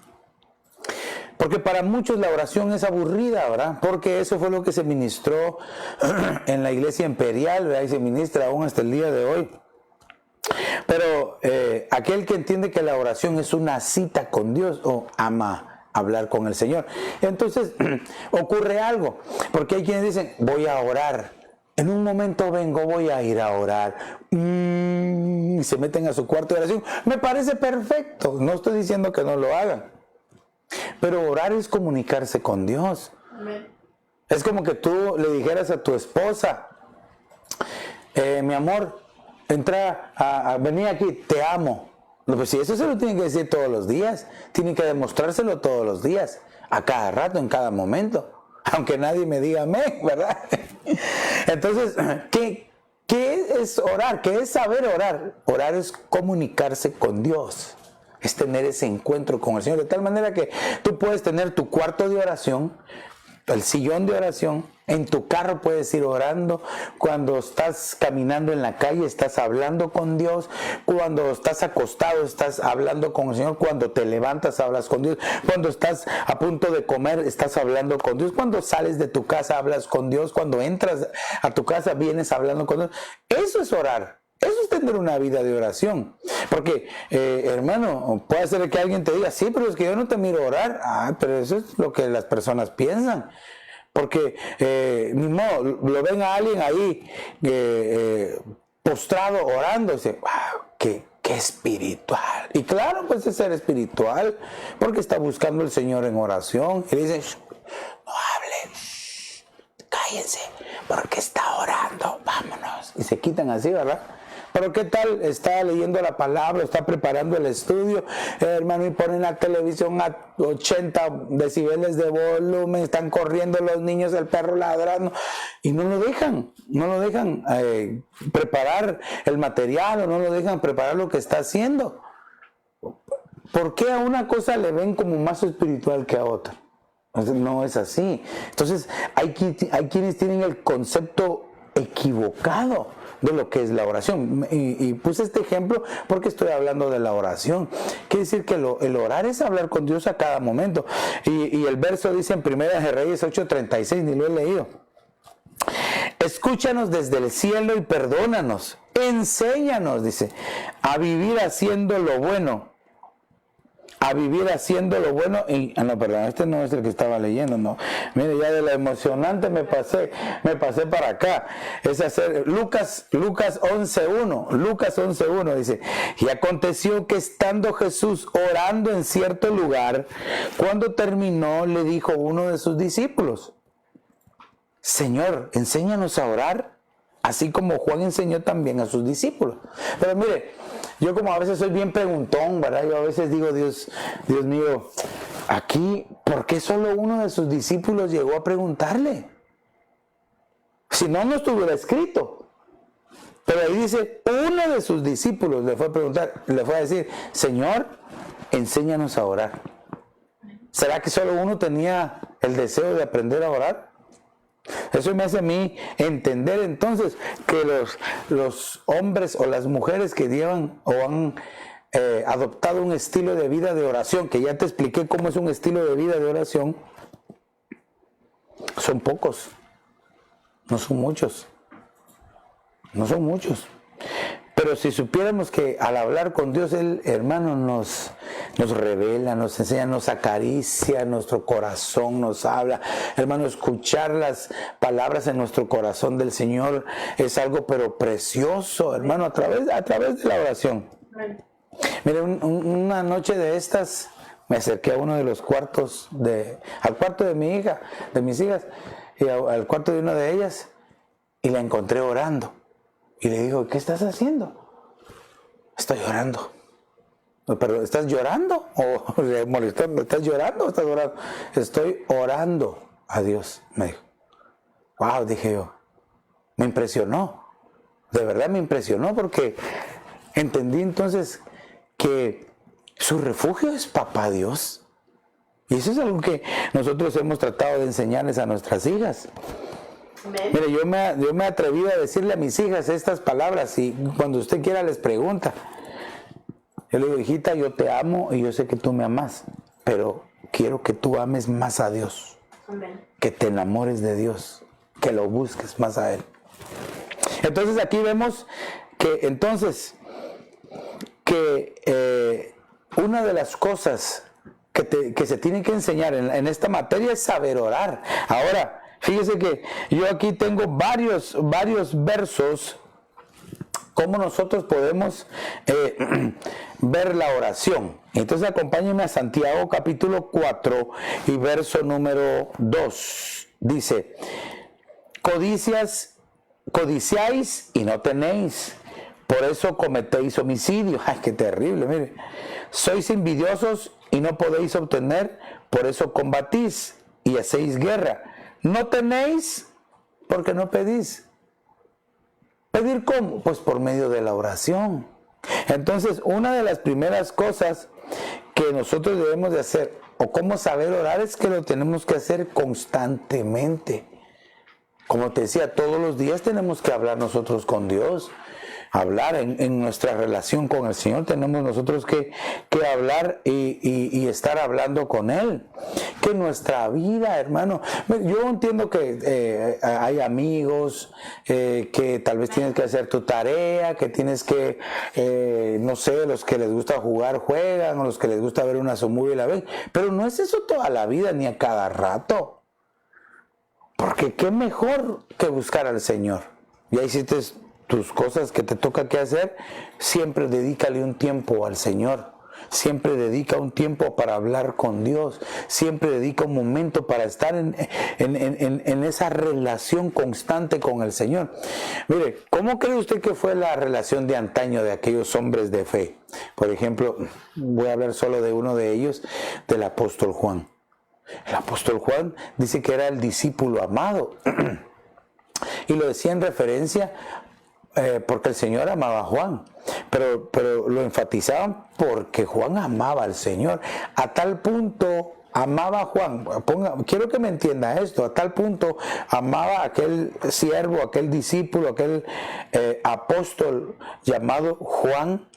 porque para muchos la oración es aburrida, ¿verdad? Porque eso fue lo que se ministró en la iglesia imperial, ¿verdad? Y se ministra aún hasta el día de hoy. Pero aquel que entiende que la oración es una cita con Dios o ama hablar con el Señor, entonces ocurre algo, porque hay quienes dicen, voy a orar, en un momento vengo, voy a ir a orar, y se meten a su cuarto de oración. Me parece perfecto, no estoy diciendo que no lo hagan. Pero orar es comunicarse con Dios. Amén. Es como que tú le dijeras a tu esposa, mi amor, entra vení aquí, te amo. No, pues si eso se lo tiene que decir todos los días, tiene que demostrárselo todos los días, a cada rato, en cada momento, aunque nadie me diga amén, ¿verdad? Entonces, ¿qué es orar? ¿Qué es saber orar? Orar es comunicarse con Dios. Es tener ese encuentro con el Señor, de tal manera que tú puedes tener tu cuarto de oración, el sillón de oración, en tu carro puedes ir orando, cuando estás caminando en la calle estás hablando con Dios, cuando estás acostado estás hablando con el Señor, cuando te levantas hablas con Dios, cuando estás a punto de comer estás hablando con Dios, cuando sales de tu casa hablas con Dios, cuando entras a tu casa vienes hablando con Dios. Eso es orar. Eso es tener una vida de oración. Porque, hermano, puede ser que alguien te diga, sí, pero es que yo no te miro orar. Pero eso es lo que las personas piensan. Porque, ni modo, lo ven a alguien ahí postrado orando. Y dice, wow, qué espiritual. Y claro, pues es ser espiritual, porque está buscando al Señor en oración. Y dice, no hablen, cállense, porque está orando, vámonos. Y se quitan así, ¿verdad? Pero ¿qué tal? Está leyendo la palabra, está preparando el estudio, hermano, y ponen la televisión a 80 decibeles de volumen, están corriendo los niños, el perro ladrando, y no lo dejan preparar el material, o no lo dejan preparar lo que está haciendo. ¿Por qué a una cosa le ven como más espiritual que a otra? No es así. Entonces, hay quienes tienen el concepto equivocado de lo que es la oración. Y puse este ejemplo porque estoy hablando de la oración. Quiere decir que el orar es hablar con Dios a cada momento. Y el verso dice en 1 de Reyes 8:36, ni lo he leído. Escúchanos desde el cielo y perdónanos. Enséñanos, dice, a vivir haciendo lo bueno. A vivir haciendo lo bueno. Y, no, perdón, este no es el que estaba leyendo, no. Mire, ya de lo emocionante me pasé para acá. Es hacer Lucas 11:1. Lucas 11:1 dice, y aconteció que estando Jesús orando en cierto lugar, cuando terminó, le dijo uno de sus discípulos, Señor, enséñanos a orar, así como Juan enseñó también a sus discípulos. Pero mire, yo como a veces soy bien preguntón, ¿verdad? Yo a veces digo, Dios mío, aquí, ¿por qué solo uno de sus discípulos llegó a preguntarle? Si no, no estuviera escrito. Pero ahí dice, uno de sus discípulos le fue a preguntar, le fue a decir, Señor, enséñanos a orar. ¿Será que solo uno tenía el deseo de aprender a orar? Eso me hace a mí entender entonces que los hombres o las mujeres que llevan o han adoptado un estilo de vida de oración, que ya te expliqué cómo es un estilo de vida de oración, son pocos, no son muchos. No son muchos. Pero si supiéramos que al hablar con Dios, Él, hermano, nos revela, nos enseña, nos acaricia nuestro corazón, nos habla. Hermano, escuchar las palabras en nuestro corazón del Señor es algo pero precioso, hermano, a través de la oración. Mire, una noche de estas, me acerqué a uno de los cuartos, al cuarto de mi hija, de mis hijas, y al cuarto de una de ellas, y la encontré orando. Y le digo, ¿qué estás haciendo? Estoy orando. ¿Pero estás llorando? ¿O le molestó? ¿Estás llorando o estás orando? Estoy orando a Dios, me dijo. Wow, dije yo. Me impresionó. De verdad me impresionó porque entendí entonces que su refugio es Papá Dios. Y eso es algo que nosotros hemos tratado de enseñarles a nuestras hijas. Mire, yo me he atrevido a decirle a mis hijas estas palabras y cuando usted quiera les pregunta. Yo le digo, hijita, yo te amo y yo sé que tú me amas, pero quiero que tú ames más a Dios. Amén. Que te enamores de Dios, que lo busques más a Él. Entonces aquí vemos que una de las cosas que se tienen que enseñar en esta materia es saber orar. Ahora, fíjese que yo aquí tengo varios versos, cómo nosotros podemos ver la oración. Entonces acompáñenme a Santiago capítulo 4 y verso número 2. Dice, codiciáis y no tenéis, por eso cometéis homicidio. Ay, qué terrible, mire. Sois envidiosos y no podéis obtener, por eso combatís y hacéis guerra. No tenéis porque no pedís. ¿Pedir cómo? Pues por medio de la oración. Entonces, una de las primeras cosas que nosotros debemos de hacer, o cómo saber orar, es que lo tenemos que hacer constantemente. Como te decía, todos los días tenemos que hablar nosotros con Dios. Hablar en nuestra relación con el Señor, tenemos nosotros que hablar y estar hablando con Él. Que nuestra vida, hermano, yo entiendo que hay amigos, que tal vez tienes que hacer tu tarea, que tienes que, no sé, los que les gusta jugar, juegan, o los que les gusta ver una movie la ven, pero no es eso toda la vida ni a cada rato. Porque qué mejor que buscar al Señor. Ya hiciste tus cosas que te toca que hacer, siempre dedícale un tiempo al Señor, siempre dedica un tiempo para hablar con Dios, siempre dedica un momento para estar en esa relación constante con el Señor. Mire, ¿cómo cree usted que fue la relación de antaño de aquellos hombres de fe? Por ejemplo, voy a hablar solo de uno de ellos, del apóstol Juan. El apóstol Juan dice que era el discípulo amado y lo decía en referencia porque el Señor amaba a Juan, pero lo enfatizaban porque Juan amaba al Señor, a tal punto amaba a Juan, quiero que me entienda esto, a tal punto amaba a aquel siervo, aquel discípulo, aquel apóstol llamado Juan,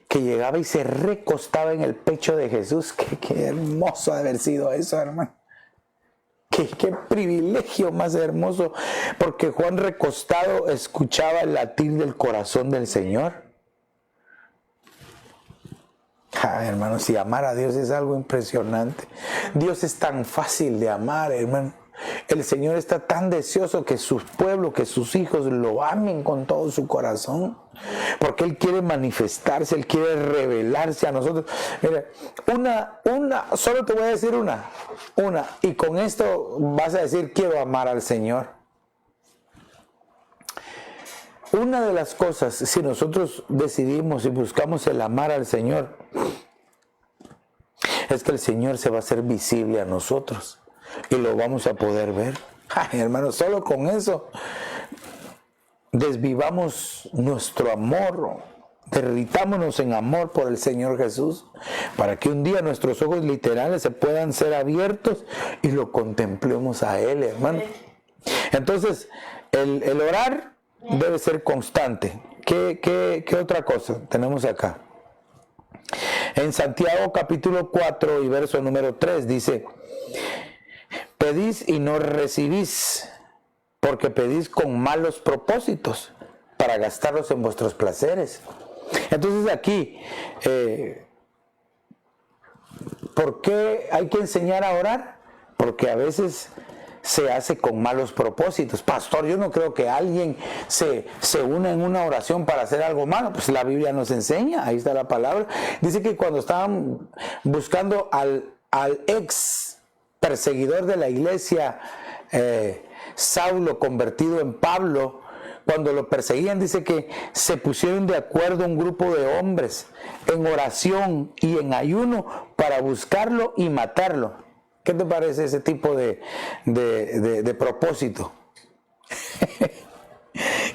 que llegaba y se recostaba en el pecho de Jesús. Qué hermoso haber sido eso, hermano. Qué privilegio más hermoso, porque Juan recostado escuchaba el latir del corazón del Señor. Hermano, si amar a Dios es algo impresionante. Dios es tan fácil de amar, hermano. El Señor está tan deseoso que su pueblo, que sus hijos lo amen con todo su corazón, porque Él quiere manifestarse, Él quiere revelarse a nosotros. Mira, solo te voy a decir una, y con esto vas a decir, quiero amar al Señor. una de las cosas, si nosotros decidimos y buscamos el amar al Señor, es que el Señor se va a hacer visible a nosotros y lo vamos a poder ver. Ay, hermano, solo con eso desvivamos nuestro amor, derritámonos en amor por el Señor Jesús, para que un día nuestros ojos literales se puedan ser abiertos y lo contemplemos a Él, hermano. Entonces, el orar debe ser constante. ¿Qué otra cosa tenemos acá? En Santiago capítulo 4 y verso número 3 dice: pedís y no recibís, porque pedís con malos propósitos, para gastarlos en vuestros placeres. Entonces aquí, ¿por qué hay que enseñar a orar? Porque a veces se hace con malos propósitos. Pastor, yo no creo que alguien se una en una oración para hacer algo malo. Pues la Biblia nos enseña, ahí está la palabra. Dice que cuando estaban buscando al ex perseguidor de la iglesia, Saulo, convertido en Pablo, cuando lo perseguían, dice que se pusieron de acuerdo un grupo de hombres en oración y en ayuno para buscarlo y matarlo. ¿Qué te parece ese tipo de propósito?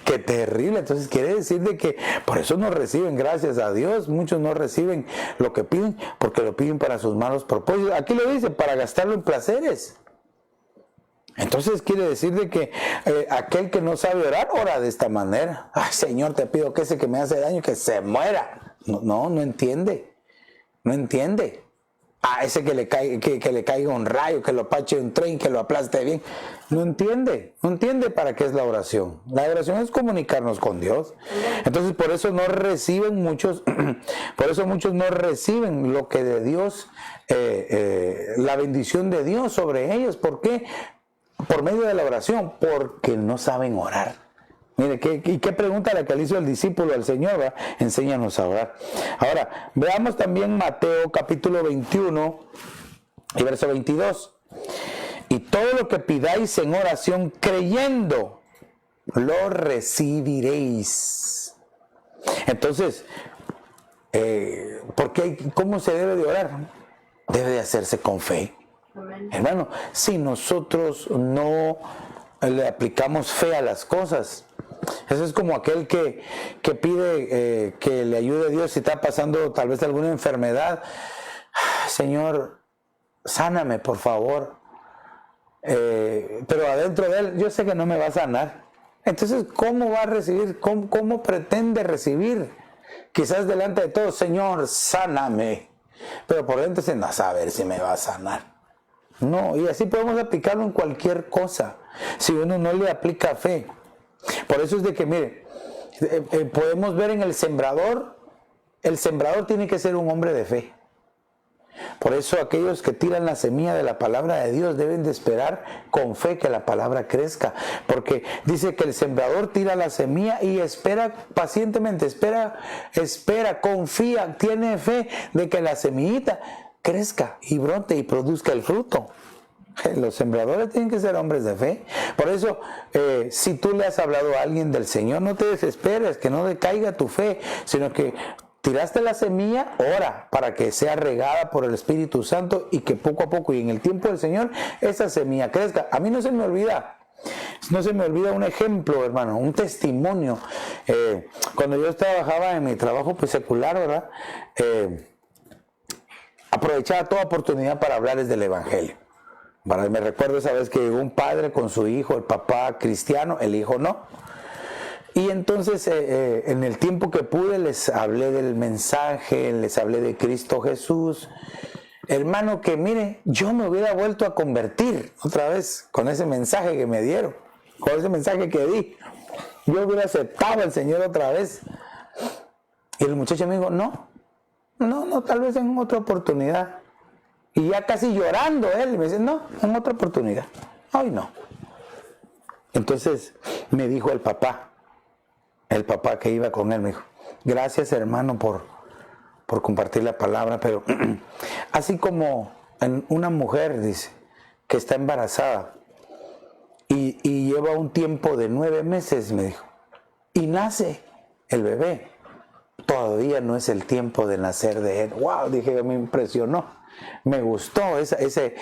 Qué terrible. Entonces quiere decir de que por eso no reciben, gracias a Dios, muchos no reciben lo que piden porque lo piden para sus malos propósitos. Aquí lo dice, para gastarlo en placeres. Entonces quiere decir de que aquel que no sabe orar, ora de esta manera. Ay, Señor, te pido que ese que me hace daño, que se muera. No entiende. No entiende. A ese que le caiga un rayo, que lo pache un tren, que lo aplaste bien. No entiende para qué es la oración. La oración es comunicarnos con Dios. Entonces por eso no reciben muchos, por eso muchos no reciben lo que de Dios, la bendición de Dios sobre ellos. ¿Por qué? Por medio de la oración, porque no saben orar. Mire, ¿qué pregunta la que le hizo el discípulo al Señor? ¿Verdad? Enséñanos a orar. Ahora, veamos también Mateo capítulo 21 y verso 22. Y todo lo que pidáis en oración creyendo, lo recibiréis. Entonces, ¿cómo se debe de orar? Debe de hacerse con fe. Amén. Hermano, si nosotros no le aplicamos fe a las cosas, eso es como aquel que pide que le ayude a Dios si está pasando tal vez alguna enfermedad. Señor, sáname por favor, pero adentro de él yo sé que no me va a sanar. Entonces, ¿cómo va a recibir? ¿Cómo pretende recibir? Quizás delante de todos, Señor, sáname, pero por dentro se no a saber si me va a sanar. No, y así podemos aplicarlo en cualquier cosa si uno no le aplica fe. Por eso es de que, mire, podemos ver en el sembrador tiene que ser un hombre de fe. Por eso aquellos que tiran la semilla de la palabra de Dios deben de esperar con fe que la palabra crezca. Porque dice que el sembrador tira la semilla y espera pacientemente, espera, confía, tiene fe de que la semillita crezca y brote y produzca el fruto. Los sembradores tienen que ser hombres de fe. Por eso, si tú le has hablado a alguien del Señor, no te desesperes, que no decaiga tu fe, sino que tiraste la semilla, ora para que sea regada por el Espíritu Santo y que poco a poco y en el tiempo del Señor esa semilla crezca. A mí no se me olvida un ejemplo, hermano, un testimonio. Cuando yo trabajaba en mi trabajo pues, secular, ¿verdad? Aprovechaba toda oportunidad para hablarles del Evangelio. Me recuerdo esa vez que llegó un padre con su hijo, el papá cristiano, el hijo no. Y entonces en el tiempo que pude les hablé del mensaje, les hablé de Cristo Jesús. Hermano, que mire, yo me hubiera vuelto a convertir otra vez con ese mensaje que me dieron, con ese mensaje que di. Yo hubiera aceptado al Señor otra vez. Y el muchacho me dijo, no, tal vez en otra oportunidad. Y ya casi llorando él, me dice, no, en otra oportunidad. Hoy no. Entonces me dijo el papá que iba con él, me dijo, gracias hermano por compartir la palabra, pero así como en una mujer, dice, que está embarazada y lleva un tiempo de 9 meses, me dijo, y nace el bebé. Todavía no es el tiempo de nacer de él. ¡Wow! Dije, me impresionó. Me gustó ese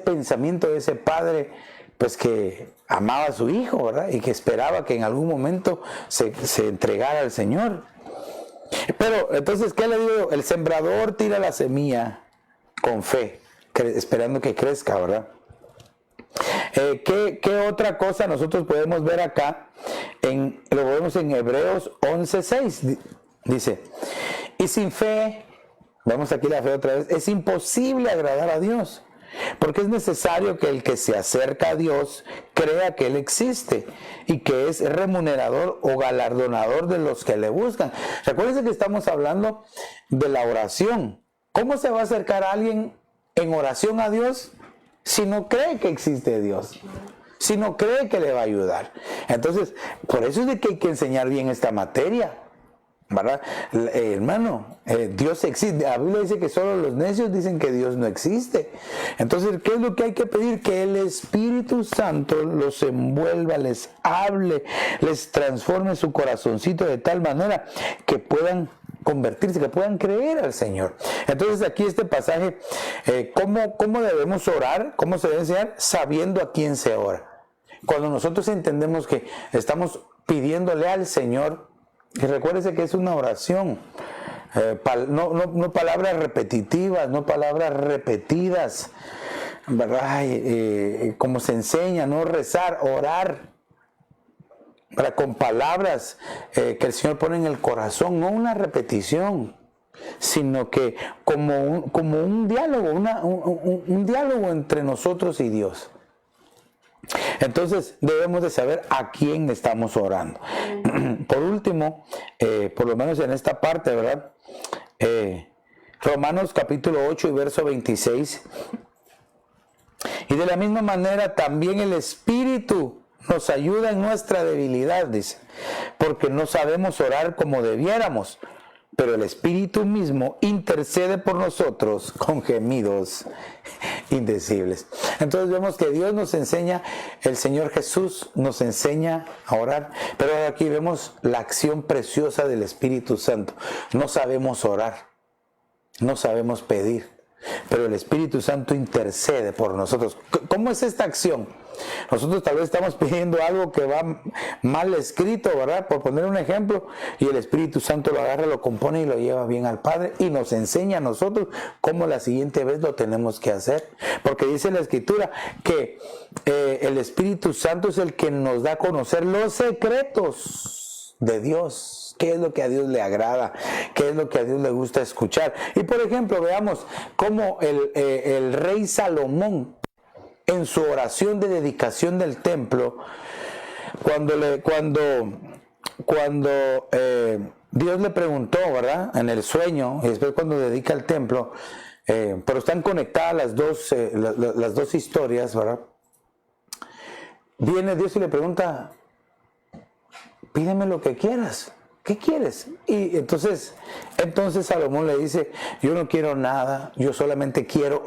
pensamiento de ese padre, pues que amaba a su hijo, ¿verdad? Y que esperaba que en algún momento se entregara al Señor. Pero entonces, ¿qué le digo? El sembrador tira la semilla con fe, esperando que crezca, ¿verdad? ¿Qué otra cosa nosotros podemos ver acá? Lo vemos en Hebreos 11:6. Dice, y sin fe, vamos aquí la fe otra vez, es imposible agradar a Dios, porque es necesario que el que se acerca a Dios crea que Él existe y que es remunerador o galardonador de los que le buscan. Recuérdense que estamos hablando de la oración. ¿Cómo se va a acercar a alguien en oración a Dios si no cree que existe Dios? Si no cree que le va a ayudar. Entonces, por eso es de que hay que enseñar bien esta materia, ¿verdad? Hermano, Dios existe. La Biblia dice que solo los necios dicen que Dios no existe. Entonces, ¿qué es lo que hay que pedir? Que el Espíritu Santo los envuelva, les hable, les transforme su corazoncito de tal manera que puedan convertirse, que puedan creer al Señor. Entonces aquí este pasaje, ¿cómo debemos orar? ¿Cómo se debe enseñar? Sabiendo a quién se ora. Cuando nosotros entendemos que estamos pidiéndole al Señor, y recuérdese que es una oración, no palabras repetitivas, no palabras repetidas, ¿verdad? Como se enseña, no rezar, orar, con palabras que el Señor pone en el corazón, no una repetición, sino que como un diálogo, un diálogo entre nosotros y Dios. Entonces debemos de saber a quién estamos orando. Por último, por lo menos en esta parte, ¿verdad? Romanos capítulo 8 y verso 26. Y de la misma manera también el Espíritu nos ayuda en nuestra debilidad, dice, porque no sabemos orar como debiéramos, pero el Espíritu mismo intercede por nosotros con gemidos indecibles. Entonces vemos que Dios nos enseña, el Señor Jesús nos enseña a orar, pero aquí vemos la acción preciosa del Espíritu Santo. No sabemos orar, no sabemos pedir, pero el Espíritu Santo intercede por nosotros. ¿Cómo es esta acción? Nosotros tal vez estamos pidiendo algo que va mal escrito, ¿verdad? Por poner un ejemplo, y el Espíritu Santo lo agarra, lo compone y lo lleva bien al Padre y nos enseña a nosotros cómo la siguiente vez lo tenemos que hacer. Porque dice la Escritura que el Espíritu Santo es el que nos da a conocer los secretos de Dios. ¿Qué es lo que a Dios le agrada? ¿Qué es lo que a Dios le gusta escuchar? Y por ejemplo, veamos cómo el rey Salomón, en su oración de dedicación del templo, cuando Dios le preguntó, ¿verdad? En el sueño, y después cuando dedica el templo, pero están conectadas las dos historias, ¿verdad? Viene Dios y le pregunta, pídeme lo que quieras. ¿Qué quieres? Y entonces Salomón le dice, yo no quiero nada, yo solamente quiero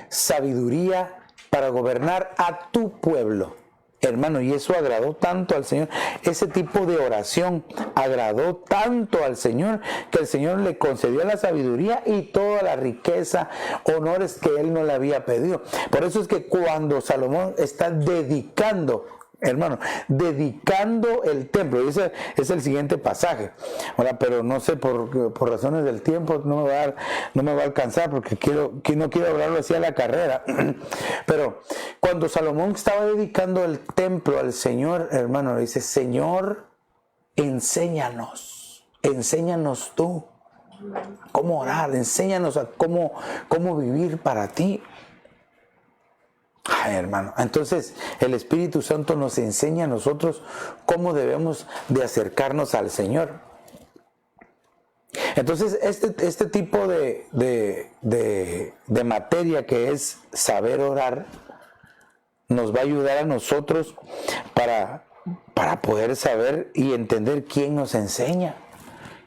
sabiduría para gobernar a tu pueblo. Hermano, y eso agradó tanto al Señor, ese tipo de oración agradó tanto al Señor, que el Señor le concedió la sabiduría y toda la riqueza, honores que él no le había pedido. Por eso es que cuando Salomón está dedicando, hermano, dedicando el templo, ese es el siguiente pasaje, ahora, pero no sé, por razones del tiempo no me va a alcanzar, porque no quiero hablarlo así a la carrera, pero cuando Salomón estaba dedicando el templo al Señor, hermano, le dice, Señor, enséñanos tú cómo orar, enséñanos a cómo vivir para ti. Ay, hermano, entonces el Espíritu Santo nos enseña a nosotros cómo debemos de acercarnos al Señor. Entonces este tipo de materia que es saber orar nos va a ayudar a nosotros para poder saber y entender quién nos enseña.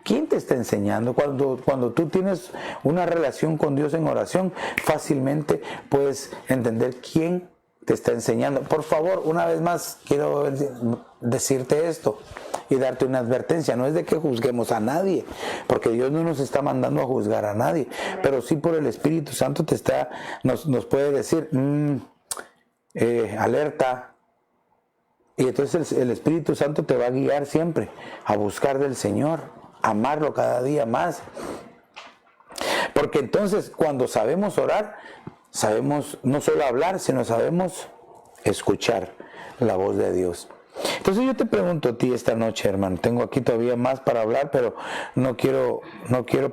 ¿Quién te está enseñando? Cuando tú tienes una relación con Dios en oración, fácilmente puedes entender quién te está enseñando. Por favor, una vez más, quiero decirte esto y darte una advertencia. No es de que juzguemos a nadie, porque Dios no nos está mandando a juzgar a nadie, pero sí por el Espíritu Santo nos puede decir, alerta. Y entonces el Espíritu Santo te va a guiar siempre a buscar del Señor, a amarlo cada día más. Porque entonces cuando sabemos orar, sabemos no solo hablar, sino sabemos escuchar la voz de Dios. Entonces yo te pregunto a ti esta noche, hermano, tengo aquí todavía más para hablar, pero no quiero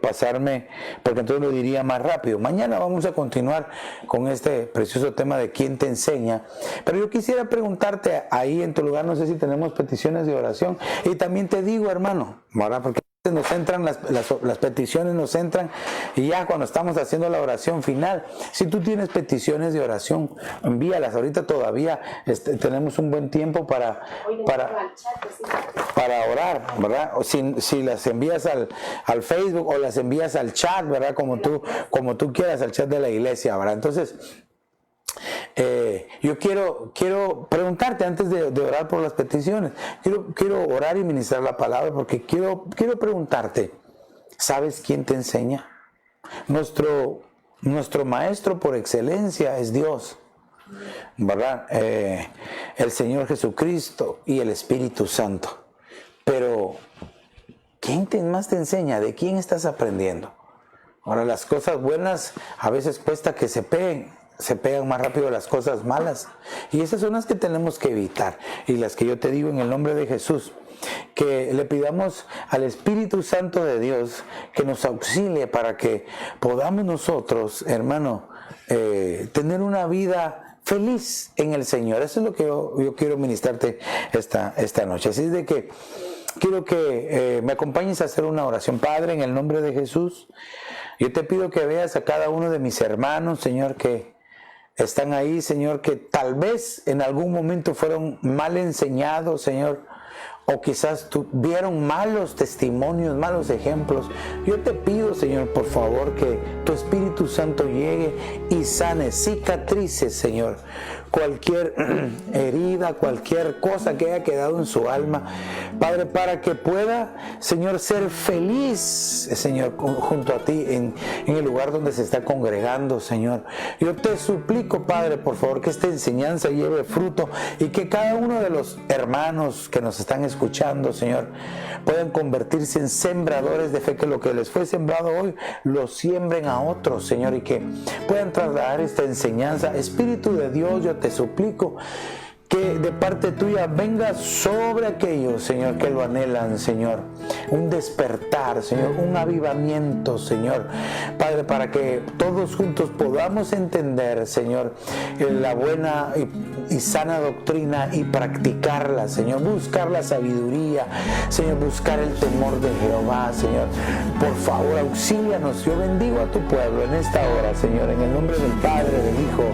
pasarme, porque entonces lo diría más rápido. Mañana vamos a continuar con este precioso tema de quién te enseña, pero yo quisiera preguntarte ahí en tu lugar, no sé si tenemos peticiones de oración, y también te digo, hermano, ¿verdad? Porque nos entran las peticiones, nos entran, y ya cuando estamos haciendo la oración final, si tú tienes peticiones de oración, envíalas. Ahorita todavía tenemos un buen tiempo para orar, ¿verdad? O si las envías al Facebook o las envías al chat, ¿verdad? Como tú quieras, al chat de la iglesia, ¿verdad? Entonces, yo quiero preguntarte antes de orar por las peticiones, quiero orar y ministrar la palabra, porque quiero preguntarte, ¿sabes quién te enseña? Nuestro maestro por excelencia es Dios, ¿verdad? El Señor Jesucristo y el Espíritu Santo. Pero ¿quién más te enseña? ¿De quién estás aprendiendo? Ahora, las cosas buenas a veces cuesta que se pegan más rápido las cosas malas, y esas son las que tenemos que evitar, y las que yo te digo en el nombre de Jesús, que le pidamos al Espíritu Santo de Dios que nos auxilie para que podamos nosotros, hermano, tener una vida feliz en el Señor. Eso es lo que yo quiero ministrarte esta noche. Así es de que quiero que me acompañes a hacer una oración. Padre, en el nombre de Jesús, yo te pido que veas a cada uno de mis hermanos, Señor, que están ahí, Señor, que tal vez en algún momento fueron mal enseñados, Señor, o quizás tuvieron malos testimonios, malos ejemplos. Yo te pido, Señor, por favor, que tu Espíritu Santo llegue y sane, cicatrice, Señor, cualquier herida, cualquier cosa que haya quedado en su alma, Padre, para que pueda, Señor, ser feliz, Señor, junto a ti en el lugar donde se está congregando, Señor. Yo te suplico, Padre, por favor, que esta enseñanza lleve fruto y que cada uno de los hermanos que nos están escuchando, Señor, puedan convertirse en sembradores de fe, que lo que les fue sembrado hoy lo siembren a otros, Señor, y que puedan trasladar esta enseñanza. Espíritu de Dios, yo te suplico que de parte tuya venga sobre aquellos, Señor, que lo anhelan, Señor, un despertar, Señor, un avivamiento, Señor, Padre, para que todos juntos podamos entender, Señor, la buena y sana doctrina y practicarla, Señor, buscar la sabiduría, Señor, buscar el temor de Jehová, Señor. Por favor, auxílianos. Yo bendigo a tu pueblo en esta hora, Señor, en el nombre del Padre, del Hijo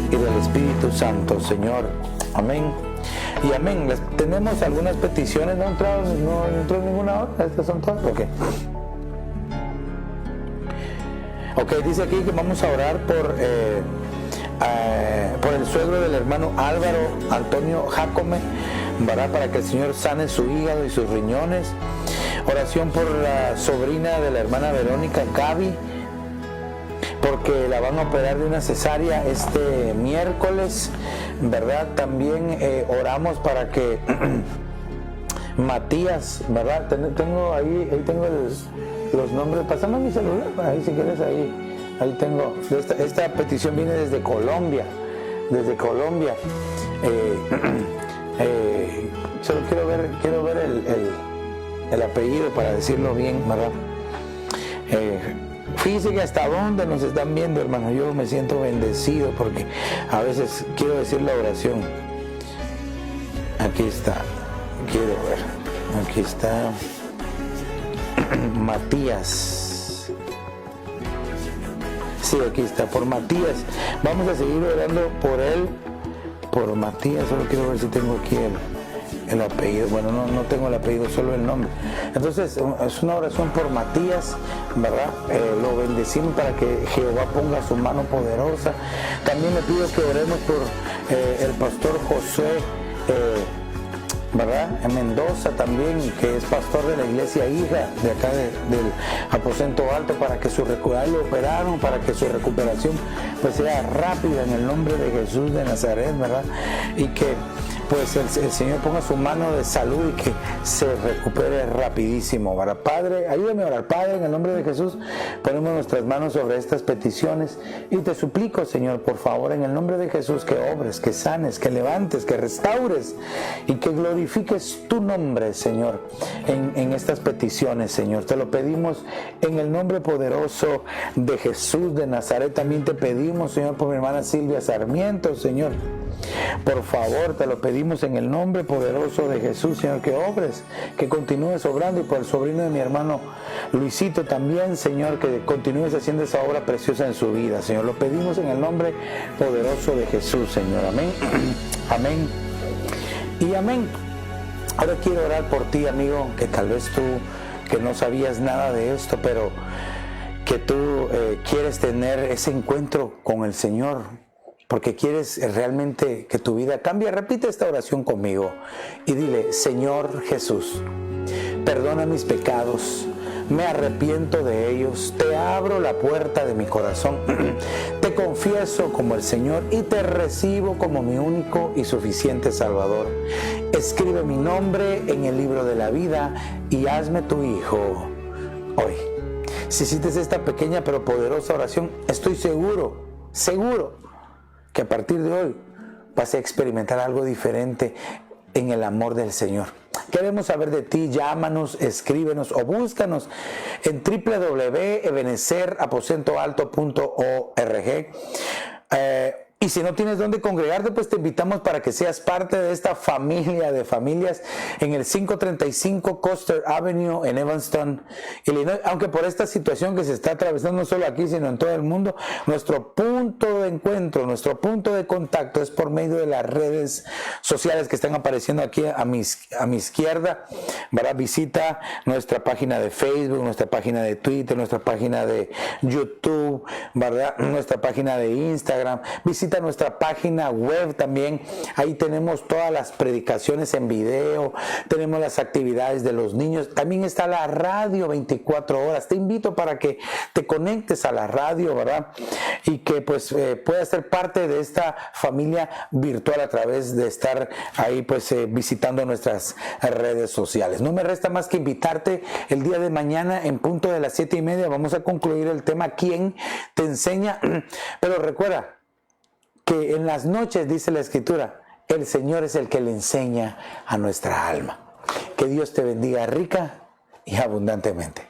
y del Espíritu Santo, Señor. Amén y amén. Tenemos algunas peticiones. No entró ninguna hora. Estas son todas. Ok, dice aquí que vamos a orar por el suegro del hermano Álvaro Antonio Jacome, ¿verdad? Para que el Señor sane su hígado y sus riñones. Oración por la sobrina de la hermana Verónica, Gaby, porque la van a operar de una cesárea este miércoles, ¿verdad? También oramos para que Matías, ¿verdad? Ahí tengo los nombres. Pásame mi celular, ahí si quieres, ahí tengo. Esta petición viene desde Colombia, solo quiero ver el apellido para decirlo bien, ¿verdad? Fíjense que hasta dónde nos están viendo, hermano. Yo me siento bendecido porque a veces quiero decir la oración. Aquí está, quiero ver. Aquí está Matías. Sí, aquí está, por Matías. Vamos a seguir orando por él, por Matías. Solo quiero ver si tengo aquí el apellido. Bueno, no tengo el apellido, solo el nombre. Entonces, es una oración por Matías, ¿verdad? Lo bendecimos para que Jehová ponga su mano poderosa. También le pido que oremos por el pastor José, ¿verdad? En Mendoza también, que es pastor de la iglesia hija de acá del aposento alto, para que lo operaron, para que su recuperación pues sea rápida en el nombre de Jesús de Nazaret, ¿verdad? Y que pues el Señor ponga su mano de salud y que se recupere rapidísimo, ¿verdad? Padre, ayúdame a orar. Padre, en el nombre de Jesús, ponemos nuestras manos sobre estas peticiones y te suplico, Señor, por favor, en el nombre de Jesús, que obres, que sanes, que levantes, que restaures y que glorifiques tu nombre, Señor, en estas peticiones, Señor. Te lo pedimos en el nombre poderoso de Jesús de Nazaret. También te pedimos, Señor, por mi hermana Silvia Sarmiento, Señor. Por favor, te lo pedimos en el nombre poderoso de Jesús, Señor, que obres, que continúes obrando, y por el sobrino de mi hermano Luisito también, Señor, que continúes haciendo esa obra preciosa en su vida, Señor. Lo pedimos en el nombre poderoso de Jesús, Señor. Amén. Amén. Y amén. Ahora quiero orar por ti, amigo, que tal vez tú, que no sabías nada de esto, pero que tú quieres tener ese encuentro con el Señor, porque quieres realmente que tu vida cambie. Repite esta oración conmigo y dile: Señor Jesús, perdona mis pecados, me arrepiento de ellos, te abro la puerta de mi corazón, te confieso como el Señor y te recibo como mi único y suficiente Salvador. Escribe mi nombre en el libro de la vida y hazme tu hijo hoy. Si hiciste esta pequeña pero poderosa oración, estoy seguro que a partir de hoy vas a experimentar algo diferente en el amor del Señor. Queremos saber de ti. Llámanos, escríbenos o búscanos en www.ebenezeraposentoalto.org. Y si no tienes dónde congregarte, pues te invitamos para que seas parte de esta familia de familias en el 535 Custer Avenue en Evanston, Illinois. Aunque por esta situación que se está atravesando no solo aquí, sino en todo el mundo, nuestro punto de encuentro, nuestro punto de contacto es por medio de las redes sociales que están apareciendo aquí a mi izquierda, ¿verdad? Visita nuestra página de Facebook, nuestra página de Twitter, nuestra página de YouTube, ¿verdad? Nuestra página de Instagram. Visita nuestra página web también. Ahí tenemos todas las predicaciones en video, tenemos las actividades de los niños. También está la radio 24 horas. Te invito para que te conectes a la radio, ¿verdad? Y que pues puedas ser parte de esta familia virtual a través de estar ahí pues visitando nuestras redes sociales. No me resta más que invitarte el día de mañana en punto de las 7:30. Vamos a concluir el tema ¿Quién te enseña? Pero recuerda que en las noches, dice la Escritura, el Señor es el que le enseña a nuestra alma. Que Dios te bendiga rica y abundantemente.